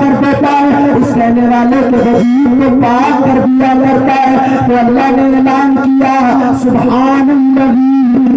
کر دیتا ہے، اس کہنے والے کے وجود کو پاک کر دیا کرتا ہے۔ تو اللہ نے اعلان کیا سبحان اللہ،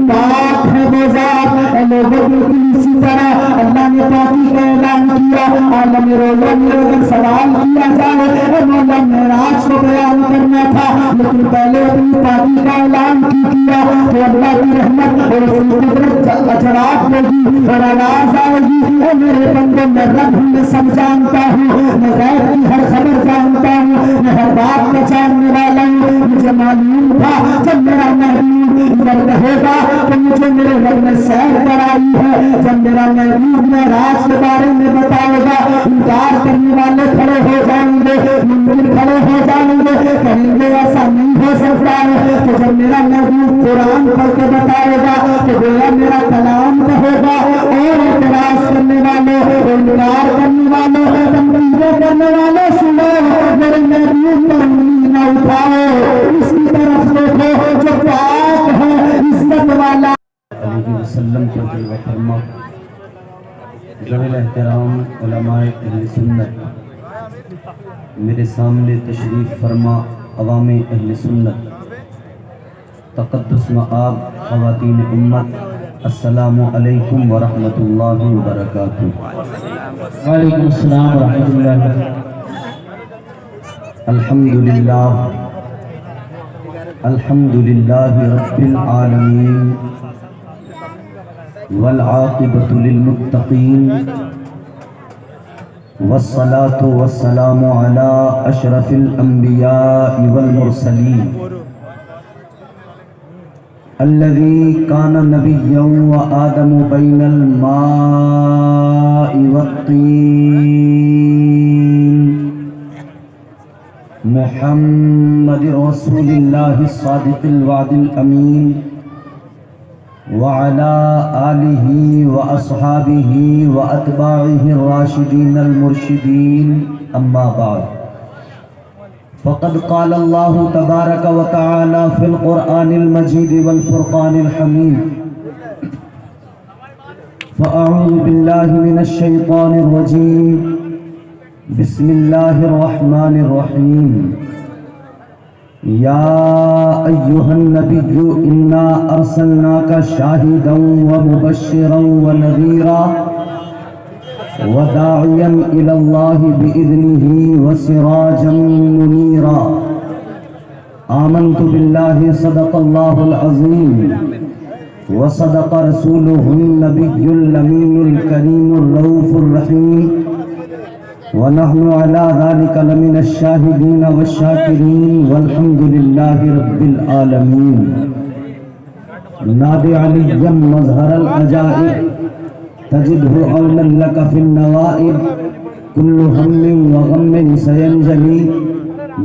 پاک ہے وہ ذات۔ اے لوگوں بالکل اسی طرح اللہ نے پاکی کا اعلان کیا۔ عالم روزہ میں اگر سوال کیا جائے اے مولا معراج کو بیان کرنا تھا، لیکن پہلے اپنی پاکی کا اعلان کیا تو اللہ کی رحمت اور اس کی قدرت اثرات ہوگی اور آواز آئے گی اے میرے بندے میں رب ہوں، میں سب جانتا ہوں، میں غیب کی ہر خبر جانتا ہوں، میں ہر بات کو جاننے والا ہوں۔ مجھے معلوم تھا جب میرا محبوب ادھر کہے گا تو مجھے میرے رب نے سیر کرائی ہے، جب میرا محبوب معراج کے بارے میں بتائے گا انکار کرنے والے کھڑے ہو جائیں گے، منکر کھڑے ہو جائیں گے، کہیں گے ایسا نہیں ہو سکتا ہے۔ تو جب میرا محبوب قرآن پڑھ کے بتائے گا تو گویا میرا کلام کہے گا اور اعتراض کرنے والوں، انکار کرنے والوں، تنقید کرنے والوں سنو، میرے محبوب پر انگلی نہ اٹھاؤ، اس کی طرف دیکھو جو پاک ہے، عزت والا علیہ وسلم کو جلوہ فرما ذوی الاحترام علماء اہل سنت، میرے سامنے تشریف فرما عوام اہل سنت، تقدس مآب خواتین امت، السلام علیکم ورحمۃ اللہ وبرکاتہ۔ وعلیکم السلام ورحمۃ اللہ وبرکاتہ۔ الحمدللہ الحمدللہ رب العالمین والعاقبۃ للمتقین والصلاة والسلام علی اشرف الانبیاء والمرسلین الذی کان نبیا وآدم بین الماء والطین محمد رسول اللہ الصادق الوعد الامین وعلى آله وأصحابه وأتباعه الراشدين المرشدين، أما بعد، فقد قال الله تبارك وتعالى في القرآن المجيد والفرقان الحميد، فأعوذ بالله من الشيطان الرجيم، بسم الله الرحمن الرحيم، یا ایہا النبی انا ارسلناک شاہدا ومبشرا ونذیرا وداعیا الی اللہ بإذنہ وسراجا منیرا، آمنت باللہ صدق اللہ العظیم وصدق رسولہ النبی الامین الکریم الرؤوف الرحیم، ونحن على ذلك لمن الشاهدين والشاكرين والحمد لله رب العالمين۔ نادي عليا مظهر العجائب تجده عونا لك في النوائب، كل هم وغم سينجلي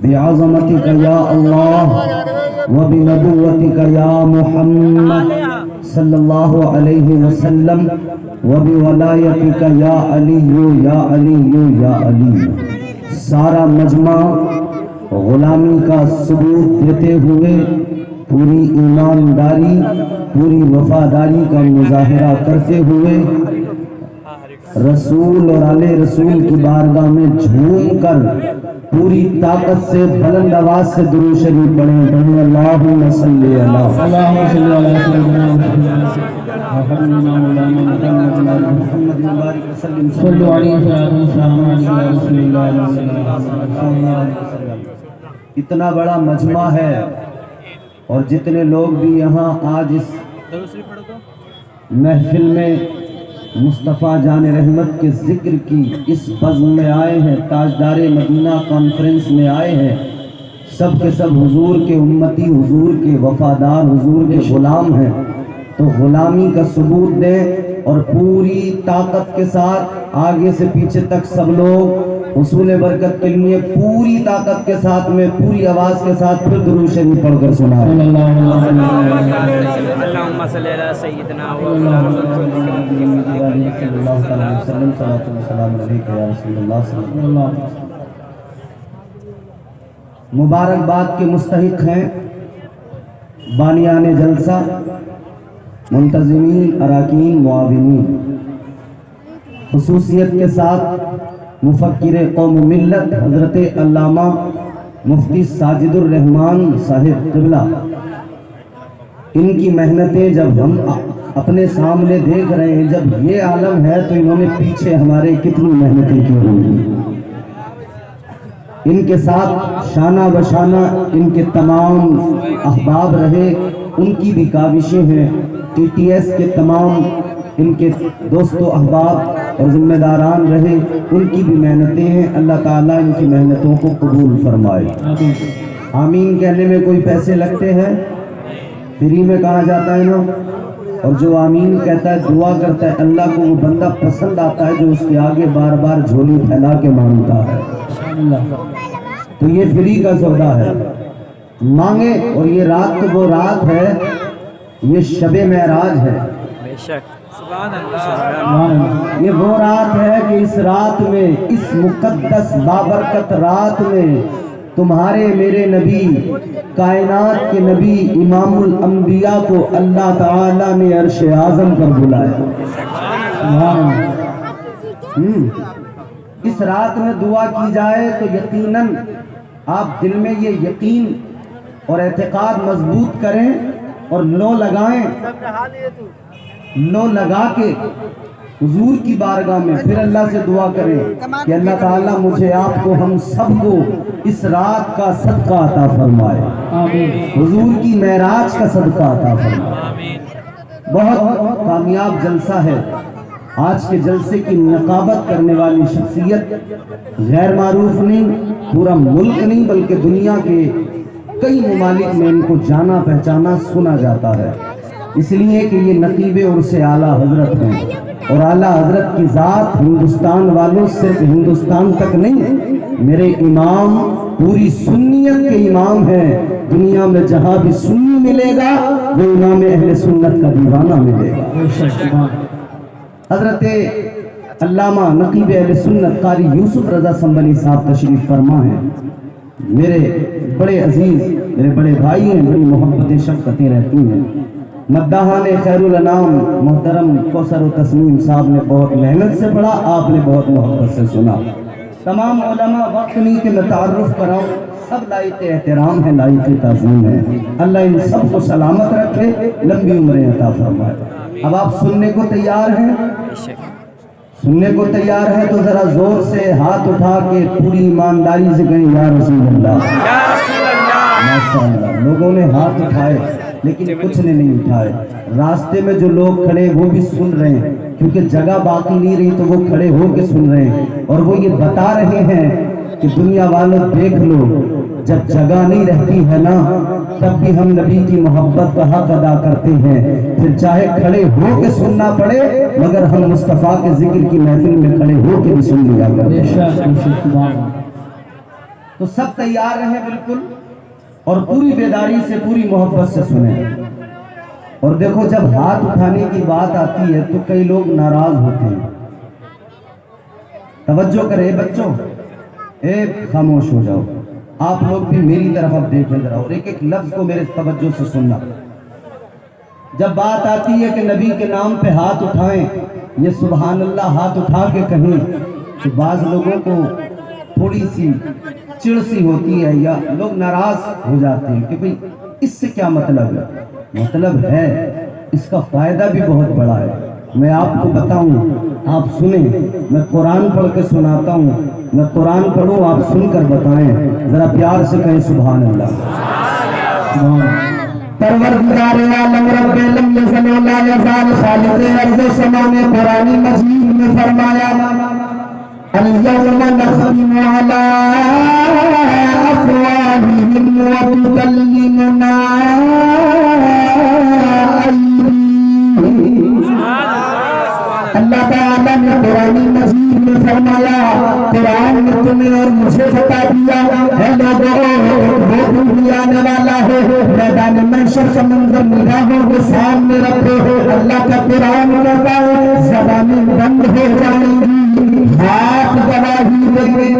بعظمتك يا الله وبنبوتك يا محمد صلی اللہ علیہ وسلم، وبولایتک یا علی یا علی یا علی۔ سارا مجمع غلامی کا ثبوت دیتے ہوئے پوری ایمانداری، پوری وفاداری کا مظاہرہ کرتے ہوئے رسول اور آل رسول کی بارگاہ میں جھوم کر پوری طاقت سے بلند آواز سے درود شریف پڑھیں، اللہم صلی اللہ اتنا بڑا مجمع ہے، اور جتنے لوگ بھی یہاں آج اس محفل میں مصطفیٰ جان رحمت کے ذکر کی اس بزم میں آئے ہیں، تاجدار مدینہ کانفرنس میں آئے ہیں، سب کے سب حضور کے امتی، حضور کے وفادار، حضور کے غلام ہیں، تو غلامی کا ثبوت دیں اور پوری طاقت کے ساتھ آگے سے پیچھے تک سب لوگ حصول برکت کے لیے پوری طاقت کے ساتھ میں پوری آواز کے ساتھ پھر درود شریف پڑھ کر سنائیں۔ اللہم صلی علی سیدنا مبارکباد کے مستحق ہیں بانیان جلسہ، منتظمین، اراکین، معاونین، خصوصیت کے ساتھ मुफक्किर कौम मिल्लत हज़रत अल्लामा मुफ्ती साजिदुर रहमान साहिब क़िबला, इनकी मेहनतें जब हम अपने सामने देख रहे हैं, जब ये आलम है तो इन्होंने पीछे हमारे कितनी मेहनतें की होंगी। इनके साथ शाना बशाना इनके तमाम अहबाब रहे, उनकी भी काविशें हैं। TTS के तमाम इनके दोस्तों अहबाब और ज़िम्मेदारान रहे, उनकी भी मेहनतें हैं। अल्लाह ताला इनकी मेहनतों को कबूल फरमाए। आमीन कहने में कोई पैसे लगते हैं? फ्री में कहा जाता है ना। और जो आमीन कहता है, दुआ करता है, अल्लाह को वो बंदा पसंद आता है जो उसके आगे बार बार झोली फैला के मांगता है। तो ये फ्री का सौदा है, मांगे। और ये रात तो वो रात है, ये शबे मेराज है। बेशक सुभान अल्लाह। ये वो रात है कि इस रात में, इस मुकद्दस बाबरकत रात में तुम्हारे मेरे नबी, कायनात के नबी इमामुल अंबिया को अल्लाह ताला ने अर्श आज़म पर बुलाया। इस रात में दुआ की जाए तो यकीनन आप दिल में ये यकीन और एतकाद मजबूत करें और लो लगाएं, लो लगा के हुजूर की बारगाह में फिर अल्लाह से दुआ करें कि अल्लाह ताला मुझे, आपको, हम सबको इस रात का सदका अता फरमाए, हुजूर की मेराज का सदका अता फरमाए। बहुत कामयाब जलसा है। आज के जलसे की नकाबत करने वाली शख्सियत गैर मारूफ नहीं, पूरा मुल्क नहीं बल्कि दुनिया के कई ममालिक में इनको जाना पहचाना सुना जाता है, इसलिए कि ये नकीबे उर्से आला हजरत हैं। और आला हजरत की ज़ात हिंदुस्तान वालों, सिर्फ हिंदुस्तान तक नहीं, मेरे इमाम पूरी सुन्नियत के इमाम हैं। दुनिया में जहाँ भी सुन्नी मिलेगा वो इमाम अहले सुन्नत का दीवाना मिलेगा। हजरत अल्लामा नकीब अहले सुन्नत कारी यूसुफ रज़ा संबली साहब तशरीफ फरमा हैं। मेरे बड़े अजीज, मेरे बड़े भाई हैं, बड़ी मोहब्बतें शफ़क़तें रहती हैं। मद्दाहान खैरुल अनाम मोहतरम कौसर व तस्नीम साहब ने बहुत मेहनत से पढ़ा, आपने बहुत मोहब्बत से सुना। तमाम उलमा वक्त नहीं कि मैं तारुफ कराऊं, सब लायक एहतराम है, लायक ताज़ीम है। अल्लाह इन सब को सलामत रखे, लंबी उम्रें अता फरमाए। अब आप सुनने को तैयार हैं? सुनने को तैयार है तो जरा जोर से हाथ उठा के पूरी ईमानदारी से कहें या रसूल अल्लाह। माशाअल्लाह, लोगों ने हाथ उठाए लेकिन कुछ ने नहीं उठाए। रास्ते में जो लोग खड़े वो भी सुन रहे हैं, क्योंकि जगह बाकी नहीं रही तो वो खड़े होके सुन रहे हैं। और वो ये बता रहे हैं कि दुनिया वालों देख लो, जब जगह नहीं रहती है ना तब भी हम नबी की मोहब्बत का हक अदा करते हैं, फिर चाहे खड़े होके सुनना पड़े मगर हम मुस्तफ़ा के जिक्र की महफिल में खड़े होके भी सुन लिया करते हैं। तो सब तैयार रहे बिल्कुल, और पूरी बेदारी से, पूरी मोहब्बत से सुने। और देखो, जब हाथ उठाने की बात आती है तो कई लोग नाराज होते हैं। तवज्जो करे बच्चों, खामोश हो जाओ। आप लोग भी मेरी तरफ अब देखें जरा, और एक एक लफ्ज को मेरे तवज्जो से सुनना। जब बात आती है कि नबी के नाम पे हाथ उठाएं, ये सुभान अल्लाह हाथ उठा के कहें, तो बाज़ लोगों को थोड़ी सी चिड़ सी होती है या लोग नाराज हो जाते हैं कि भाई इससे क्या मतलब है। मतलब है, इसका फायदा भी बहुत बड़ा है। मैं आपको बताऊं, आप सुने, मैं कुरान पढ़ के सुनाता हूं। मैं कुरान पढ़ूं, आप सुनकर बताएं, जरा प्यार से कहें सुभान अल्लाह। परवरदिगार आलम रब्बिल यज़ल व ला यज़ाल खालिक़ अर्ज़ व समा ने कुरान मजीद में फरमाया, अल-यौमा नख़तिमु अला अफ़वाहिहिम व तुकल्लिमुना अल्लाह ताला ने कुरान मजीद में फरमाया, कुरान ने तुम्हें और मुझे बता दिया है लोगों, वो भी आने वाला है। मैदान महशर का मंजर निगाहों के सामने रखो। अल्लाह का कुरान कहता है ज़बानें बंद हो जाएंगी, हाथ गवाही देंगे,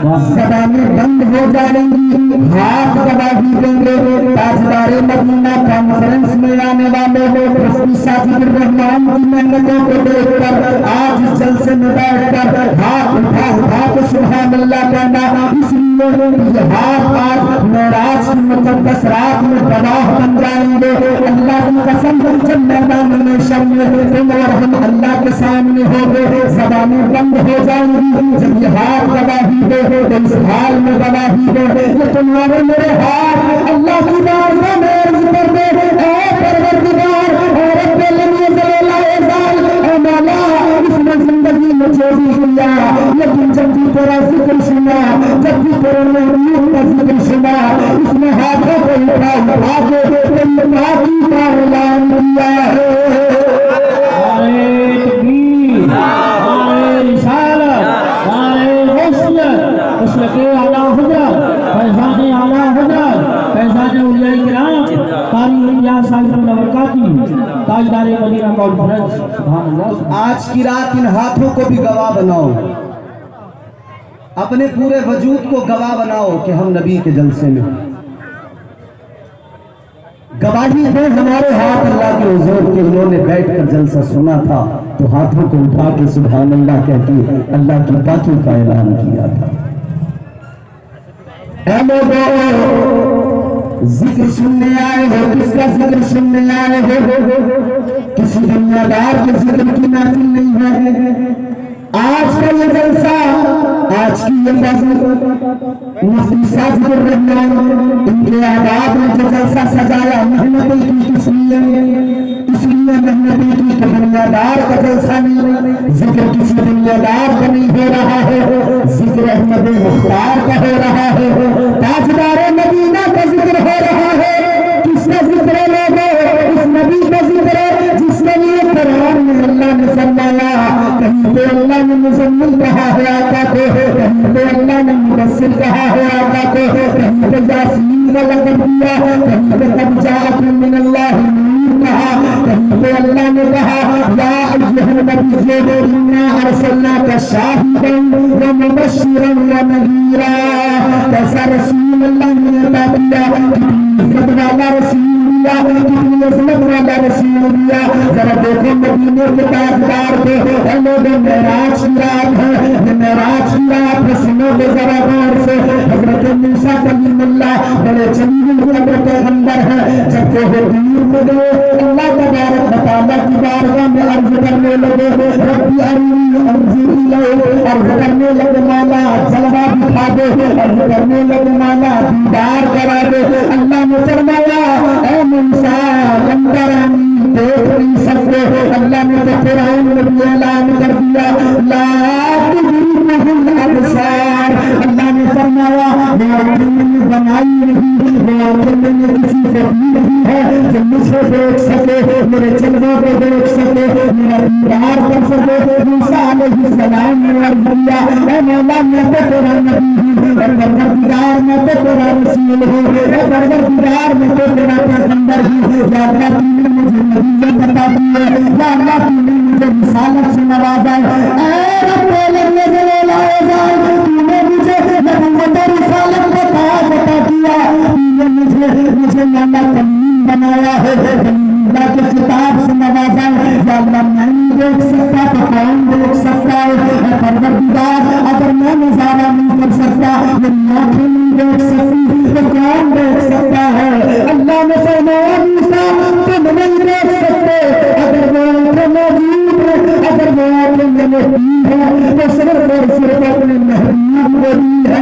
ज़बानें बंद हो जाएंगी, हाथ गवाही देंगे। ताजदारे मदीना कॉन्फ्रेंस में आने वाले रफ़ी साजिद रहमान की मेहनतों को देखकर आज इस जलसे में बैठकर हाथ उठा के सुभान अल्लाह कहना, इसलिए ये हाथ आज मेराज की मुक़द्दस रात में गवाह बन जाएंगे। अल्लाह की कसम, जब मैदान में शर्म तुम और हम अल्लाह के सामने होंगे, ज़बानें बंद हो जाएंगी। जब ये हाथ गवाही दे तो इस हाल में गवाही दे, ये तुम्हारे मेरे हाथ अल्लाह की बारगाह में अर्ज़ कर दे, ऐ परवरदिगार और रब्बे लम्हे ज़लाल ऐ मौला, इसने जिंदगी में जो भी किया, लेकिन जब भी तेरा जिक्र सुना, जब भी तेरे महबूब का जिक्र सुना, इसने हाथों को उठा के माफ़ी का ऐलान किया है। ताजदारे मदीना कॉन्फ्रेंस, सुभान अल्लाह। आज की रात इन हाथों को भी गवाह बनाओ, अपने पूरे वजूद को गवाह बनाओ कि हम नबी के जलसे में गवाही दे। हमारे हाथ अल्लाह के हुजूर के, उन्होंने बैठकर जलसा सुना था तो हाथों को उठा के सुभान अल्लाह कहती अल्लाह की बातों का ऐलान किया था। जिक्र सुनने आए हो, किसका जिक्र सुनने आए हो? किसी दुनियादार के जिक्र की महफिल नहीं है। आज का ये जलसा, आज की ये मुफ्ती साजिद रहमान, इनके आबाद में जो जलसा सजाया, मेहनतें की इसलिए मेहनतें की कि दुनियादार का जलसा नहीं, जिक्र किसी दुनियादार का नहीं हो रहा है, जिक्र अहमद मुख्तार का हो रहा है, ताजदारे मदीना का जिक्र हो रहा है। किसका जिक्र है लोगों? इस नबी का जिक्र है जिसने लिए कुरान में अल्लाह ने फरमाया, कहीं पे अल्लाह ने मुज़म्मिल कहा है आका को, कहीं पे अल्लाह ने मुदस्सिर कहा है आका को, कहीं पे यासीन का लक़ब दिया, कहीं पे क़द जाअकुम मिनल्लाहि नूर कहा, कहीं पे अल्लाह ने कहा या अय्युहन नबिय्यु इन्ना अरसलनाका शाहिदन व मुबश्शिरन व नज़ीरा। कैसा रसूल अल्लाह ने अता किया, इज़्ज़त वाला रसूल दिया, कितनी इज़्ज़त वाला रसूल दिया। जरा देखो मदीने के ताजदार को, लोगों मेराज की रात है, ये मेराज की रात है। सुनोगे जरा गौर से, हज़रत मूसा कलीमुल्लाह बड़े जलील क़द्र पैगंबर है, जब वो दूर में गए अल्लाह तबारक व तआला की बारगाह में अर्ज़ करने लगे, रब्बी अरिनी अंज़ुर इलैक, अर्ज़ करने लगे मौला जलवा दिखा दे, अर्ज़ करने लगे मौला दीदार करा दे। अल्लाह ने फरमाया ऐ मूसा लंबरानी देख नहीं सकते। अल्लाह ने तो कुरान में भी ऐलान कर दिया ला तुदरिकुहुल अबसार। अल्लाह ने फरमाया मैं आँखें मैंने बनाई नहीं, मैं आँखें मैंने किसी से दी नहीं है जो मुझे देख सके, मेरे जलवों को देख सके, मेरा दीदार कर सके। मूसा अलैहिस्सलाम ने अर्ज़ किया ऐ मौला मैं तो तेरा नबी हूँ, परवरदिगार मैं तो तेरा रसूल हूँ, परवरदिगार मैं तो तेरा पैगंबर हूँ। या अल्लाह तूने मुझे नबूवत अता की है, या अल्लाह तूने मुझे रिसालत से नवाजा है, ऐ रब्बे लम्हे ज़लाल तूने मुझे नबूवत और रिसालत का ताज अता किया, तूने मुझे मौला कलीम बनाया है, अल्लाह के किताब से नवाजा है। या अल्लाह मैं नहीं देख सकता तो कौन देख सकता है? परवरदिगार अगर मैं नज़ारा नहीं कर सकता, मेरी आँखें नहीं देख सकती तो कौन देख सकता है? अल्लाह ने फरमाया मूसा तुम नहीं देख सकते, अगर वो आँखें मौजूद है, अगर वो आँखें मैंने दी है तो सिर्फ और सिर्फ अपने महबूब को दी है।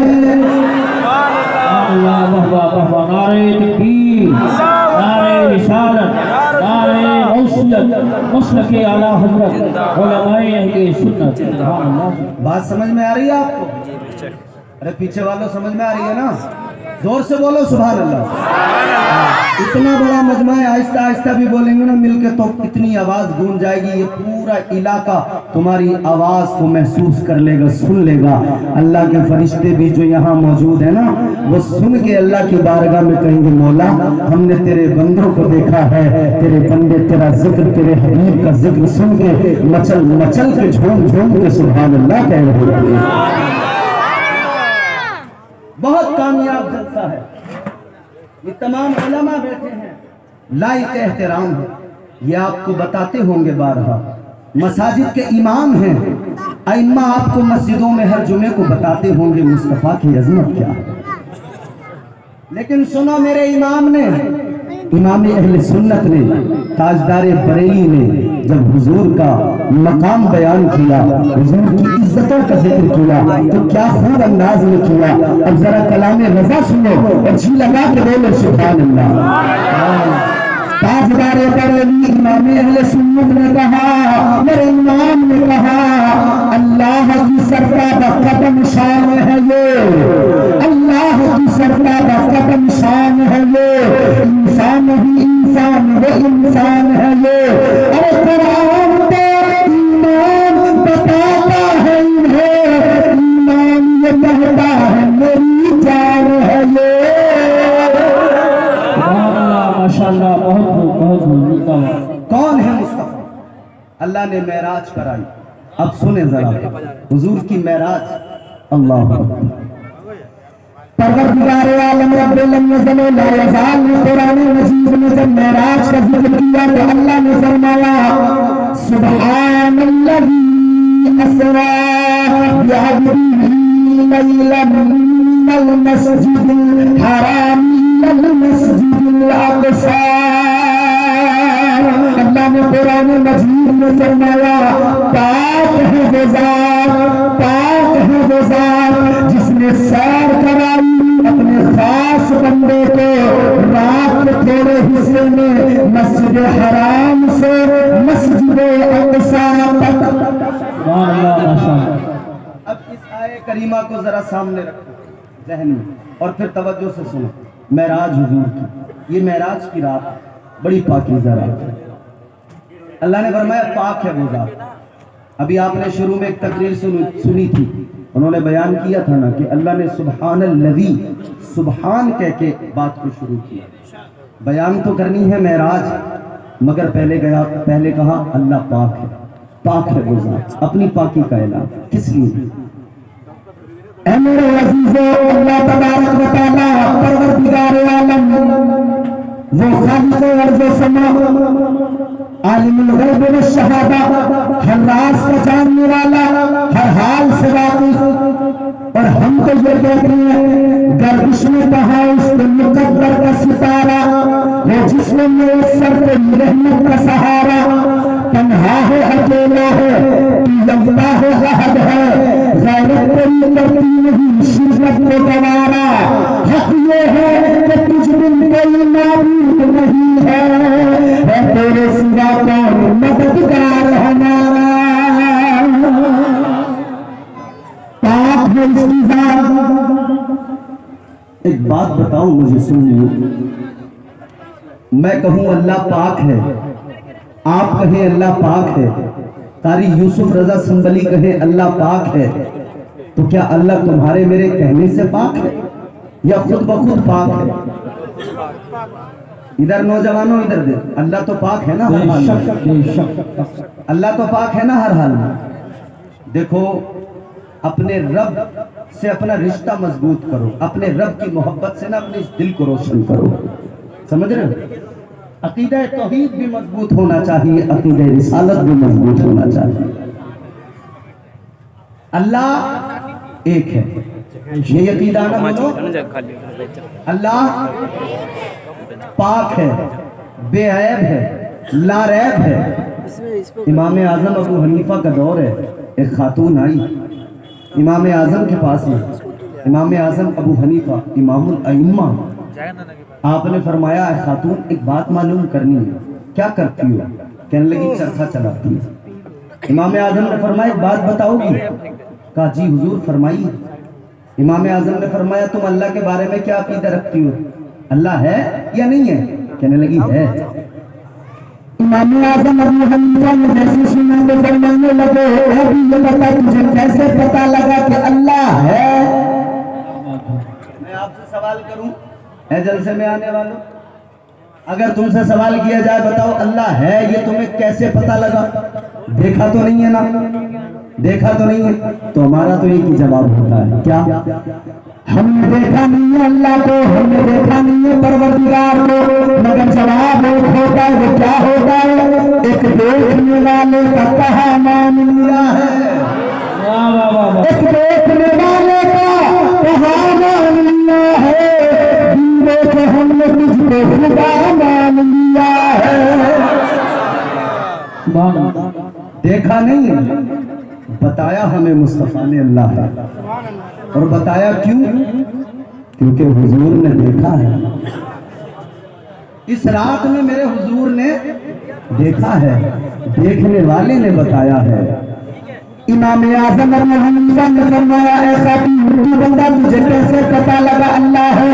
अल्लाह नारे तकबीर, नारे रिसालत, नारे मौसूलत, मसलक आला हज़रत उलमाए अहले सुन्नत। सुभान अल्लाह। बात समझ में आ रही है आपको? अरे पीछे वालों समझ में आ रही है ना? जोर से बोलो सुभान अल्लाह। इतना बड़ा मजमा है, आहिस्ता आहिस्ता भी बोलेंगे ना मिलके तो इतनी आवाज गूंज जाएगी, ये पूरा इलाका तुम्हारी आवाज को महसूस कर लेगा, सुन लेगा। अल्लाह के फरिश्ते भी जो यहाँ मौजूद है ना, वो सुन के अल्लाह की बारगाह में कहेंगे मौला हमने तेरे बंदों को देखा है, तेरे बंदे तेरा जिक्र, तेरे हबीब का जिक्र सुन के मचल मचल के झूम झूम के सुभान अल्लाह कह रहे हैं। بہت کامیاب جلسہ ہے، یہ تمام علماء بیٹھے ہیں، لائق احترام ہے، یہ آپ کو بتاتے ہوں گے بارہا، مساجد کے امام ہیں، ائمہ آپ کو مسجدوں میں ہر جمعے کو بتاتے ہوں گے مصطفیٰ کی عظمت کیا ہے، لیکن سنو میرے امام نے، امام اہل سنت نے، تاجدار بریلی نے جب حضور کا مقام بیان کیا، حضور کی عزتوں کا ذکر کیا تو کیا خوب انداز میں کیا۔ اب ذرا کلام رضا سنو اور جی لگا کے بولو سبحان اللہ۔ تاجدار بریلی امام اہل سنت نے کہا، میرے امام نے کہا، اللہ کی سرکار قدم شان ہے یہ، اللہ کی سرکار قدم شان ہے یہ، انسان ہی انسان وہ انسان ہے یہ، اور قرآن تو ایمان بتاتا ہے انہیں، ایمان یہ کہتا ہے میری جان ہے یہ۔ ماشاءاللہ بہت بہت کون ہے مصطفیٰ؟ اللہ نے معراج کرائی، اب سنیں ذرا حضور کی معراج، اللہ اکبر۔ پروردگار عالم رب العزت لا یزال نے قرآن مجید میں جب معراج کا ذکر کیا تو اللہ نے فرمایا سبحان الذی اسری بعبده لیلا من المسجد الحرام الى المسجد الاقصی۔ اللہ نے قرآن مجید میں فرمایا پاک ہے وہ ذات، پاک ہے وہ ذات جس نے سیر کرائی اپنے خاص بندے کو رات کے تھوڑے حصے میں مسجد حرام سے مسجد اقصی تک۔ اب اس آیے کریمہ کو ذرا سامنے رکھو ذہن میں اور پھر توجہ سے سنو۔ معراج حضور کی، یہ معراج کی رات ہے، بڑی پاکیزہ رات ہے۔ اللہ نے فرمایا پاک ہے وہ ذات۔ ابھی آپ نے شروع میں ایک تقریر سنی تھی، انہوں نے بیان کیا تھا نا کہ اللہ نے سبحان الذی، سبحان کہہ کے بات کو شروع کیا۔ بیان تو کرنی ہے معراج، مگر پہلے کہا اللہ پاک ہے، پاک ہے وہ ذات، اپنی پاکی کا اعلان کس لیے؟ اے میرے عزیزو، اللہ تبارک و تعالیٰ پروردگار عالم، وہ خالق ارض و سما، عالم الغیب والشہادہ، ہر راز کو جاننے والا، ہر حال سے واقف، اور ہم تو یہ کہتے ہیں گردش میں کہا اس کے مقدر کا ستارہ، وہ جسم میں سر پہ رحمت کا سہارا، تنہا ہے اکیلا ہے لگتا ہے احد ہے، غیرت کوئی کرتی نہیں شرکت کو گوارا، حق یہ ہے کہ تجھ بن کوئی معبود نہیں ہے، اے تیرے سوا کون مددگار ہمارا، پاک ہے اس کی ذات۔ ایک بات بتاؤں مجھے سنیے، میں کہوں اللہ پاک ہے، آپ کہیں اللہ پاک ہے، قاری یوسف رضا سنبلی کہیں اللہ پاک ہے، تو کیا اللہ تمہارے میرے کہنے سے پاک ہے یا خود بخود پاک ہے؟ ادھر نوجوانوں ادھر دے، اللہ تو پاک ہے نا ہر حال میں، اللہ تو پاک ہے نا ہر حال میں۔ دیکھو اپنے رب سے اپنا رشتہ مضبوط کرو، اپنے رب کی محبت سے نا اپنے اس دل کو روشن کرو، سمجھ رہے ہو؟ عقیدہ توحید بھی مضبوط ہونا چاہیے، عقیدہ رسالت بھی مضبوط ہونا چاہیے۔ اللہ ایک ہے، یہ عقیدہ نہ بولو، اللہ پاک ہے، بے عیب ہے، لا ریب ہے۔ امام اعظم ابو حنیفہ کا دور ہے، ایک خاتون آئی امام اعظم کے پاس میں، امام اعظم ابو حنیفہ امام الائمہ، آپ نے فرمایا اے خاتون ایک بات معلوم کرنی ہے، کیا کرتی ہو؟ کہنے لگی چرخہ چلاتی ہے۔ امام اعظم نے فرمایا ایک بات بتاؤ گی؟ کہا جی حضور فرمائیے۔ امام اعظم نے فرمایا تم اللہ کے بارے میں کیا عقیدہ رکھتی ہو؟ اللہ ہے یا نہیں ہے؟ کہنے لگی ہے۔ امام اعظم ابو حنیفہ نے جیسے سنا تو فرمانے لگے ابھی یہ بتا تجھے کیسے پتا لگا کہ اللہ ہے؟ میں آپ سے سوال کروں اے جلسے میں آنے والوں، اگر تم سے سوال کیا جائے بتاؤ اللہ ہے یہ تمہیں کیسے پتا لگا؟ دیکھا تو نہیں ہے نا، دیکھا تو نہیں ہے، تو ہمارا تو ایک ہی جواب ہوتا ہے، کیا हमने देखा नहीं है अल्लाह को, हमने देखा नहीं है परवरदिगार को, मगर जवाब एक होता है। वो क्या होता है? एक देखने वाले का कहा मान लिया है, एक देखने वाले का कहा मान लिया है, जीवे के हमने तुझको खुदा मान लिया है। देखा नहीं, बताया हमें मुस्तफा ने अल्लाह है। और बताया क्यों? क्योंकि हुजूर ने देखा है। इस रात में मेरे हुजूर ने देखा है, देखने वाले ने बताया है। इमाम आज़म अबू हनीफा ने फरमाया, ऐसा कि बंदा तुझे कैसे पता लगा अल्लाह है?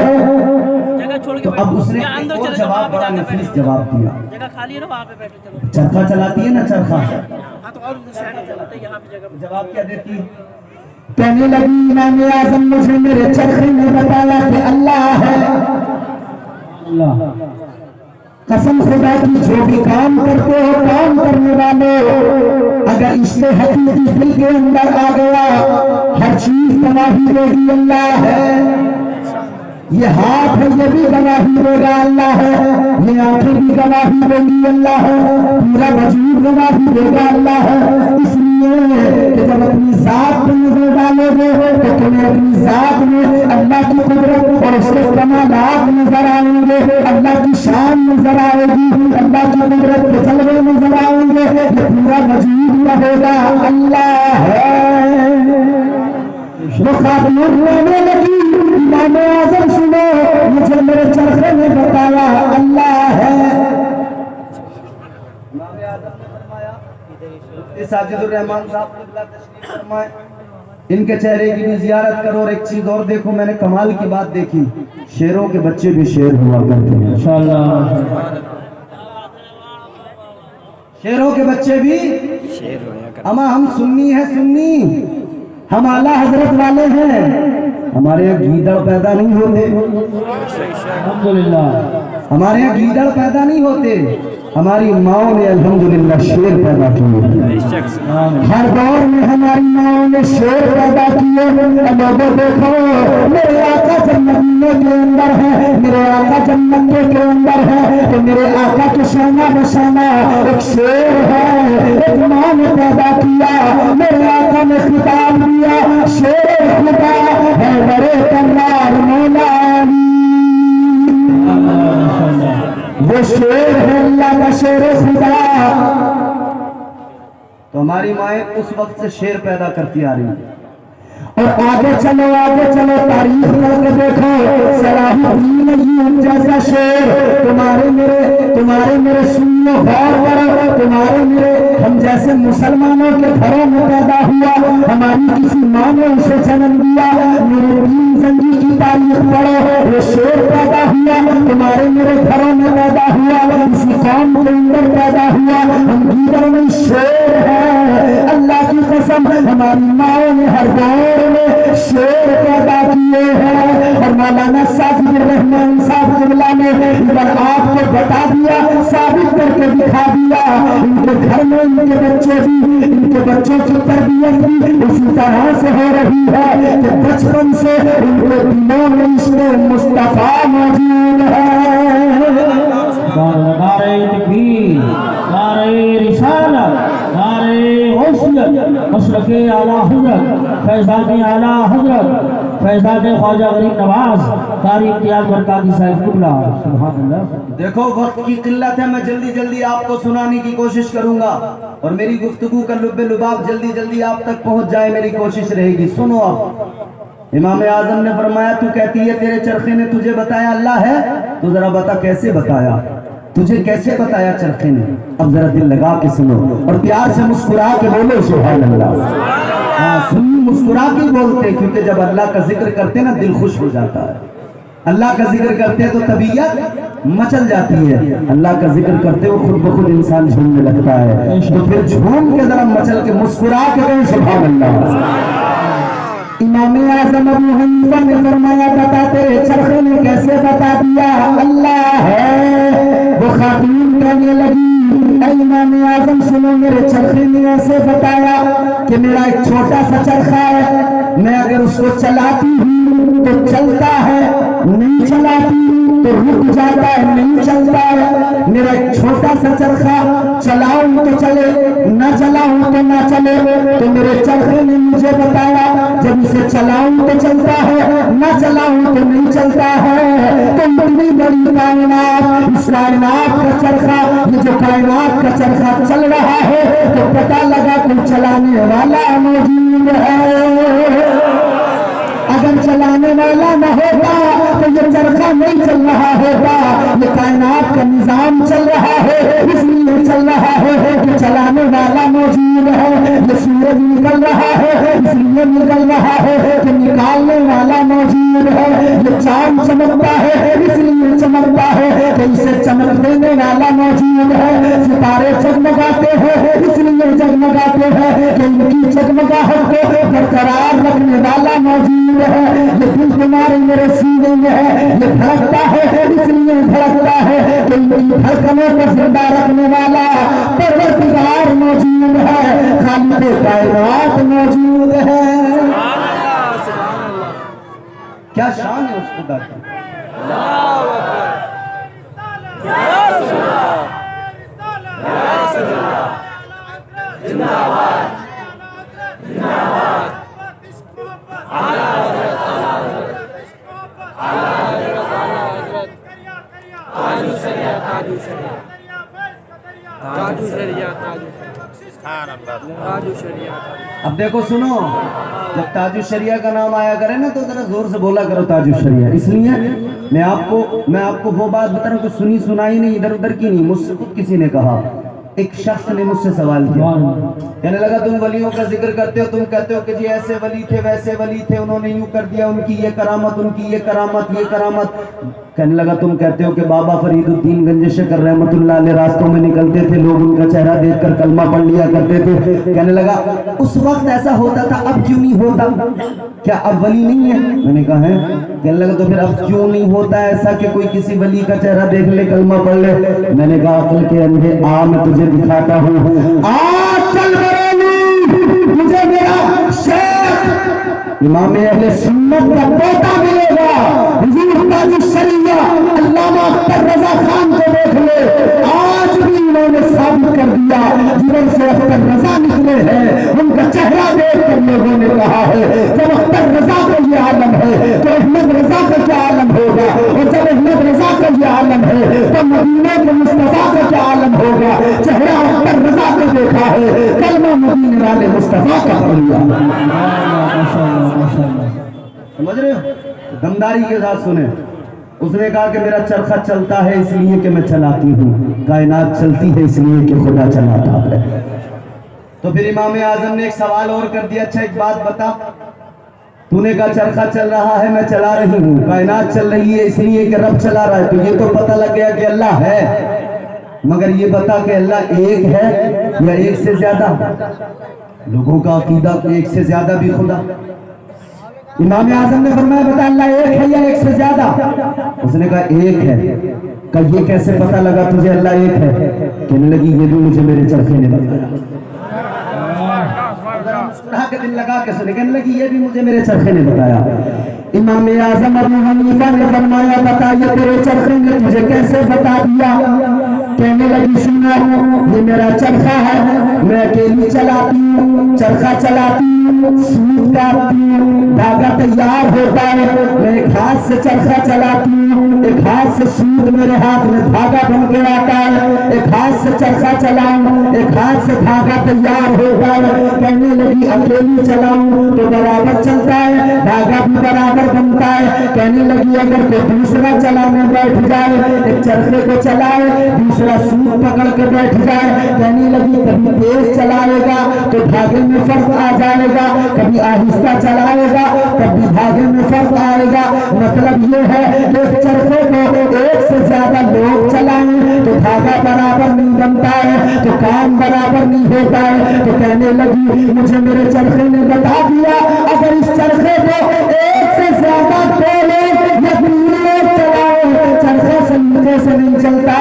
तो अब उसने एक और जवाब, बड़ा नफीस जवाब दिया। जगह खाली है ना, वहाँ पे बैठे चलो। चरखा चलाती है ना, चरखा, हाँ तो और साइड में चलाते हैं, यहाँ पे जगह। जवाब क्या देती है? कहने लगी इमाम आज़म मुझे मेरे चरखे ने बताया कि अल्लाह है। कसम खुदा की जो भी काम करते हो, काम करने वाले, अगर इश्क़ हकीकी दिल के अंदर आ गया, हर चीज गवाही देगी अल्लाह है। ये हाथ है, ये भी गवाही देगा अल्लाह है, ये आंखें भी गवाही देगी अल्लाह है, पूरा वजूद गवाही देगा अल्लाह है। इसलिए कि जब अपनी जात पर नजर डालोगे तो तुम्हें अपनी जात में अल्लाह की कुदरत और उसके कमालात नजर आएंगे, अल्लाह की शान नजर आएगी, अल्लाह की कुदरत के जलवे नजर आएंगे। ये पूरा वजूद रहेगा अल्लाह है। वो खातिन रोने लगी, इमाम आज़म सुनो, मुझे मेरे चरखे ने बताया अल्लाह है। साजिदुर रहमान साहब तशरीफ फरमाए, इनके चेहरे की भी जियारत करो। और एक चीज और देखो, मैंने कमाल की बात देखी, शेरों के बच्चे भी शेर हुआ करते हैं इंशाअल्लाह। शेरों के बच्चे भी शेर होया कर। अमा हम सुन्नी है, सुन्नी, हम आला हजरत वाले हैं। हमारे यहाँ गीदड़ पैदा नहीं होते, अल्हम्दुलिल्लाह। हमारे यहाँ गीदड़ पैदा नहीं होते, हमारी माओ ने अल्हम्दुलिल्लाह शेर पैदा किए। हर दौर में हमारी माओ ने शेर पैदा किए। लोगों देखो, मेरे आका जन्नत के अंदर है, मेरे आका जन्नत के अंदर है, तो मेरे आका के शाना बशाना एक शेर है। एक माँ ने पैदा किया, मेरे आका ने खिताब दिया, शेर खुदा है बड़े कन्नार मौला अली। वो शेर है अल्लाह का शेर खुदा। तो हमारी माएँ उस वक्त से शेर पैदा करती आ रही हैं। और आगे चलो, आगे चलो, तारीख करके देखो, सलाहुद्दीन अय्यूब जैसा शेर तुम्हारे मेरे सुन्नो गौर करो, तुम्हारे मेरे हम जैसे मुसलमानों के घरों में पैदा हुआ, हमारी किसी माँ ने उसे जन्म दिया। मेरे दीन जंगी की तारीख पढ़ो, वो शेर पैदा हुआ, तुम्हारे मेरे घरों में पैदा हुआ, किसी कौम के अंदर पैदा हुआ। हम गीदड़ में शेर है, अल्लाह की कसम, हमारी माओ ने हर दौर में शेर पैदा किए हैं। और मौलाना साजिद रहमान साहब जुमला ने इधर आपको बता दिया, साबित करके दिखा दिया। इनके घर में इनके बच्चे भी, इनके बच्चों की तरबियत भी उसी तरह से हो रही है कि बचपन से इनके दिलों में इश्क़ मुस्तफा मौजूद है। नारे तकबीर, नारे रिसालत, नारे वसीयत, मसलके आला हज़रत, फैज़ाने आला हज़रत, फैज़ाने ख्वाजा गरीब नवाज, कारी इम्तियाज़ बरकाती साहिब कुबला। सुभान अल्लाह। देखो वक्त की किल्लत है, मैं जल्दी जल्दी आपको सुनाने की कोशिश करूंगा और मेरी गुफ्तगू का लुब्बे लुबाब जल्दी जल्दी आप तक पहुंच जाए, मेरी कोशिश रहेगी। सुनो आप, इमाम आज़म ने फरमाया, तू कहती है तेरे चरखे ने तुझे बताया अल्लाह है, तो जरा बता कैसे बताया, तुझे कैसे बताया चरखे ने? अब जरा दिल लगा के सुनो और प्यार से मुस्कुरा के बोलो सुभान अल्लाह। हाँ, सुन्नी मुस्कुरा के बोलते, क्योंकि जब अल्लाह का जिक्र करते ना दिल खुश हो जाता है। अल्लाह का जिक्र करते हैं तो तबीयत मचल जाती है, अल्लाह का जिक्र करते हो खुद ब खुद इंसान झूमने लगता है। तो फिर झूम के जरा मचल के मुस्कुरा के कहें सुभान अल्लाह। इमाम आज़म अबू हनीफा ने फरमाया, बताते चरखे ने कैसे बता दिया अल्लाह है। वो खातून कहने लगी, ऐ इमाम आजम सुनो, मेरे चरखे ने ऐसे बताया कि मेरा एक छोटा सा चरखा है, मैं अगर उसको चलाती हूँ तो चलता है, नहीं चलाती तो रुक जाता है, नहीं चलता है। मेरा एक छोटा सा चरखा, चलाऊं तो चले, न चलाऊं तो ना चले। तो मेरे चरखे ने मुझे बताया जब इसे चलाऊं तो चलता है, न चलाऊं तो नहीं चलता है। तो इतनी बड़ी कायनात, इस कायनात का चरखा, ये जो कायनात का चरखा चल रहा है, तो पता लगा कोई चलाने वाला मौजूद है। अगर चलाने वाला न होता तो ये चरखा नहीं चल रहा होगा। ये कायनात का निजाम चल रहा है, इसलिए चल रहा है कि चलाने वाला मौजूद है। ये सूरज निकल रहा है, इसलिए निकल रहा है कि निकालने वाला मौजूद है। ये चांद चमकता है, इसलिए चमकता है कि इसे चमक देने वाला मौजूद है। सितारे जगमगाते हैं, इसलिए जगमगाते हैं कि इनकी जगमगाहट को बरकरार रखने वाला मौजूद है। ये दिल तुम्हारे मेरे सीने में है, ये धड़कता है, इसलिए धड़कता है कि इनकी धड़कनों को जिंदा रखने वाला परवरदिगार मौजूद है, खालिक़ कायनात मौजूद है। क्या शान है उस खुदा की। अब देखो सुनो, जब ताजु शरिया का नाम आया करे ना तो जरा जोर से बोला करो ताजु शरिया। इसलिए मैं आपको वो बात बता रहा हूँ कि सुनी सुनाई नहीं, इधर उधर की नहीं, मुझसे खुद किसी ने कहा। एक शख्स ने मुझसे सवाल किया, कहने लगा तुम वलियों का जिक्र करते हो, तुम कहते हो कि जी ऐसे वली थे वैसे वली थे, उन्होंने यूं कर दिया, उनकी ये करामत, उनकी ये करामत, ये करामत। कहने लगा तुम कहते हो कि बाबा फरीदुद्दीन गंज शकर रहमतुल्लाह अलैह रास्तों में निकलते थे, लोग उनका चेहरा देखकर कलमा पढ़ लिया करते थे। कहने लगा उस वक्त ऐसा होता था, अब क्यों नहीं होता? क्या अब वली नहीं है? मैंने कहा है। कहने लगा तो फिर अब क्यों नहीं होता ऐसा कि कोई किसी वली का चेहरा देख ले, कलमा पढ़ ले? मैंने कहा अक्ल के अंधे आ, मैं तुझे दिखाता हूँ। चल बरेली, मुझे मेरा शेख इमाम अहले सुन्नत का पोता मिलेगा, हुजूर ताजुश शरिया अल्लामा अख्तर रजा खान को देख ले। आज भी इन्होंने साबित कर दिया, जीवन से अख्तर रजा निकले हैं, उनका चेहरा देख कर लोगों ने कहा है जब अख्तर रजा का ये आलम है तो अहमद रजा का क्या आलम होगा, और जब अहमद रजा का ये आलम है तो मदीना के मुस्तफा का क्या आलम होगा। चेहरा अख्तर रजा को देखा है, कलमा मदीने वाले मुस्तफा का पढ़ लिया। समझ रहे हो? दमदारी के साथ सुने। उसने कहा कि मेरा चरखा चलता है इसलिए कि मैं चलाती हूँ, कायनात चलती है इसलिए कि खुदा चलाता है। तो फिर इमाम आजम ने एक सवाल और कर दिया, अच्छा एक बात बता, तूने कहा चरखा चल रहा है, मैं चला रही हूँ, कायनात चल रही है इसलिए कि रब चला रहा है, तो ये तो पता लग गया कि अल्लाह है, मगर ये बता कि अल्लाह एक है या एक से ज्यादा? लोगों का अकीदा एक से ज्यादा भी खुदा। इमाम आजम ने फरमाया बता अल्लाह एक है या एक से ज्यादा? उसने कहा एक है। कहा ये कैसे पता लगा तुझे अल्लाह एक है? कहने लगी ये भी मुझे मेरे चरखे ने बताया। के दिन लगा के सुने, कहने लगी ये भी मुझे मेरे चरखे ने बताया। इमाम आजम अबू हनीफा ने फरमाया बता ये तेरे चरखे ने तुझे कैसे बता दिया? कहने लगी सुनो, ये मेरा चरखा है, मैं अकेली चलाती हूँ, चरखा चलाती हूँ, सूत काटती हूँ, धागा तैयार होता है, मैं एक हाथ से चरखा चलाती हूँ, एक हाथ से सूत मेरे हाथ में धागा बन के आता है, एक हाथ से चरखा चलाऊं, एक हाथ से धागा तैयार होता है। कहने लगी अकेली चलाऊं तो बराबर चलता है, धागा भी बराबर बनता है। कहने लगी अगर कोई दूसरा चलाने बैठ जाए, एक चरखे को चलाए, दूसरा सूत पकड़ के बैठ जाए, कहने लगी कभी तेज चलाएगा तो धागे में फर्क आ जाएगा, कभी आहिस्ता चलाएगा कभी धागे में फर्क आएगा। मतलब ये है कि एक चरखे को एक से ज्यादा लोग चलाएं तो धागा बराबर नहीं बनता है, तो काम बराबर नहीं होता है। तो कहने लगी मुझे मेरे चरखे ने बता दिया अगर इस चरखे को एक से ज्यादा दो लोग या तीन लोग चलाए, चरखे से नीचे से नहीं चलता,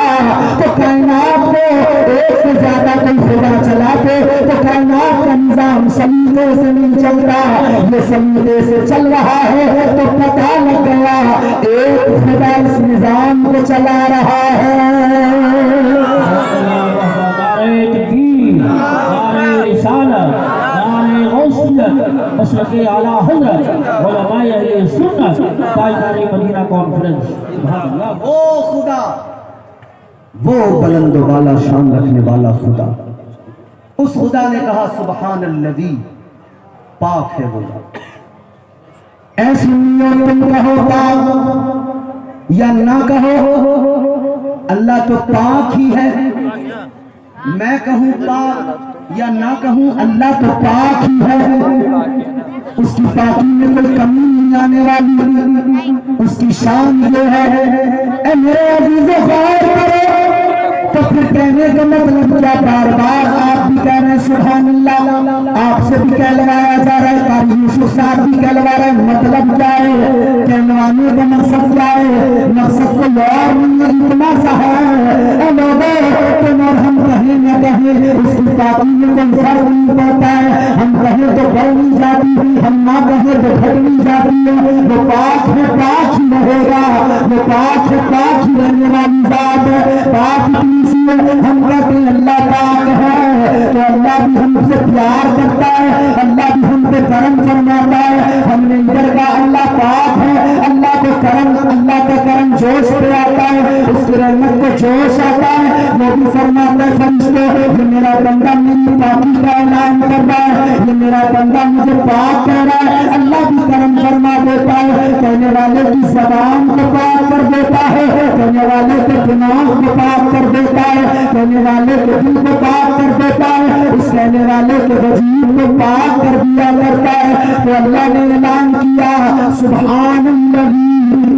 तो कायनात को एक से अहले सलीके से चल रहा है तो पता लग गया एक खुदा इस निजाम को चला रहा है। नारे तकबीर, नारे रिसालत, नारे गौसियत, मसलके आला हज़रत, उलमाए अहले सुन्नत, ताजदारे मदीना कॉन्फ्रेंस। सुभान अल्लाह। वो खुदा, वो बुलंद वाला शान रखने वाला खुदा, उस खुदा ने कहा सुबहान अल्लज़ी, पाक है वो। ऐसी तुम कहो पाक या ना कहो, अल्लाह तो पाक ही है। मैं कहूँ पाक या ना कहूँ, अल्लाह तो पाक ही है। उसकी पाकी में कोई कमी नहीं आने वाली, उसकी शान जो है। ए मेरे अजीज़ो गौर करो, तो फिर कहने का मतलब क्या? बार बार आप भी कह रहे हैं सुभान अल्लाह, आपसे भी कहलवाया जा रहा है, कारी यूसुफ साहब भी कहलवा रहे हैं। मतलब क्या है? कहलवाने का मकसद क्या है? मकसद कोई और नहीं है, इतना सा है लोगों तुम और हम कहें न कहें, उसकी पाकी में कोई फर्क नहीं पड़ता है। हम कहें तो बढ़ नहीं जाती, हम ना कहें तो घट नहीं जाती है। वो पाक है, पाक ही रहेगा। वो पाक है, पाक ही रहने वाली बात है। पाक हम कहते हैं अल्लाह पाक है, तो अल्लाह भी हमसे प्यार करता है, अल्लाह भी हम पे करम फरमाता है। हमने इधर का अल्लाह पाक है, अल्लाह को करम, अल्लाह का करम जोश पे आता है, उसकी रहमत को जोश आता है। वो भी फरमाता है फरिश्तों, ये मेरा बंदा मेरी पाकी का ऐलान कर रहा है, ये मेरा बंदा मुझे पाक कह रहा है। अल्लाह भी करम फरमा देता है, कहने वाले की ज़बान को पाक कर देता है, कहने वाले के दिमाग को पाक कर देता है, कहने वाले के दिल को पाक कर देता है, उस कहने वाले के वजूद को पाक कर दिया करता है। तो अल्लाह ने ऐलान किया सुभान अल्लाह,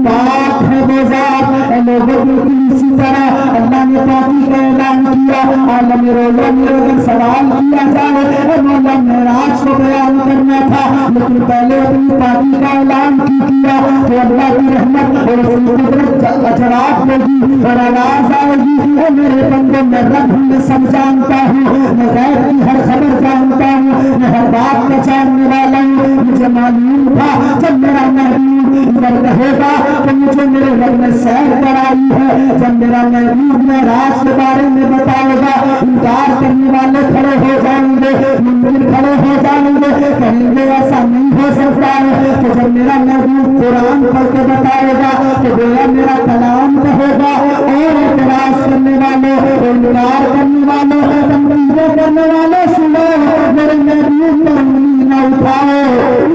पाक है वो ज़ात। लोगों बिल्कुल इसी तरह अल्लाह ने पाकी का ऐलान किया। आलम रोज़ा में अगर सवाल किया जाए मौला मेराज को बयान करना था, लेकिन पहले अपनी पाकी का ऐलान किया तो अल्लाह की रहमत और उसकी कुदरत अजरात होगी और आवाज आएगी, मेरे बंदे मैं रब हूँ, मैं सब जानता हूँ, मैं गैब की हर खबर जानता हूँ, मैं हर बात का जानने वाला हूँ। मुझे मालूम था जब मेरा महबूब इधर कहेगा तो मुझे मेरे रब ने सैर कराई है। जब मेरा महबूब में राज के बारे में बताएगा, इनकार करने वाले खड़े हो जाएंगे, मुंकर खड़े हो जाएंगे, कहेंगे ऐसा नहीं हो सकता है। तो जब मेरा महबूब कुरान पढ़ के बताएगा तो गोया मेरा कलाम कहेगा, और एतराज करने वाले, इनकार करने वाले, तंकीदें करने वाले सुनो, मेरे महबूब पर उंगली न उठाओ,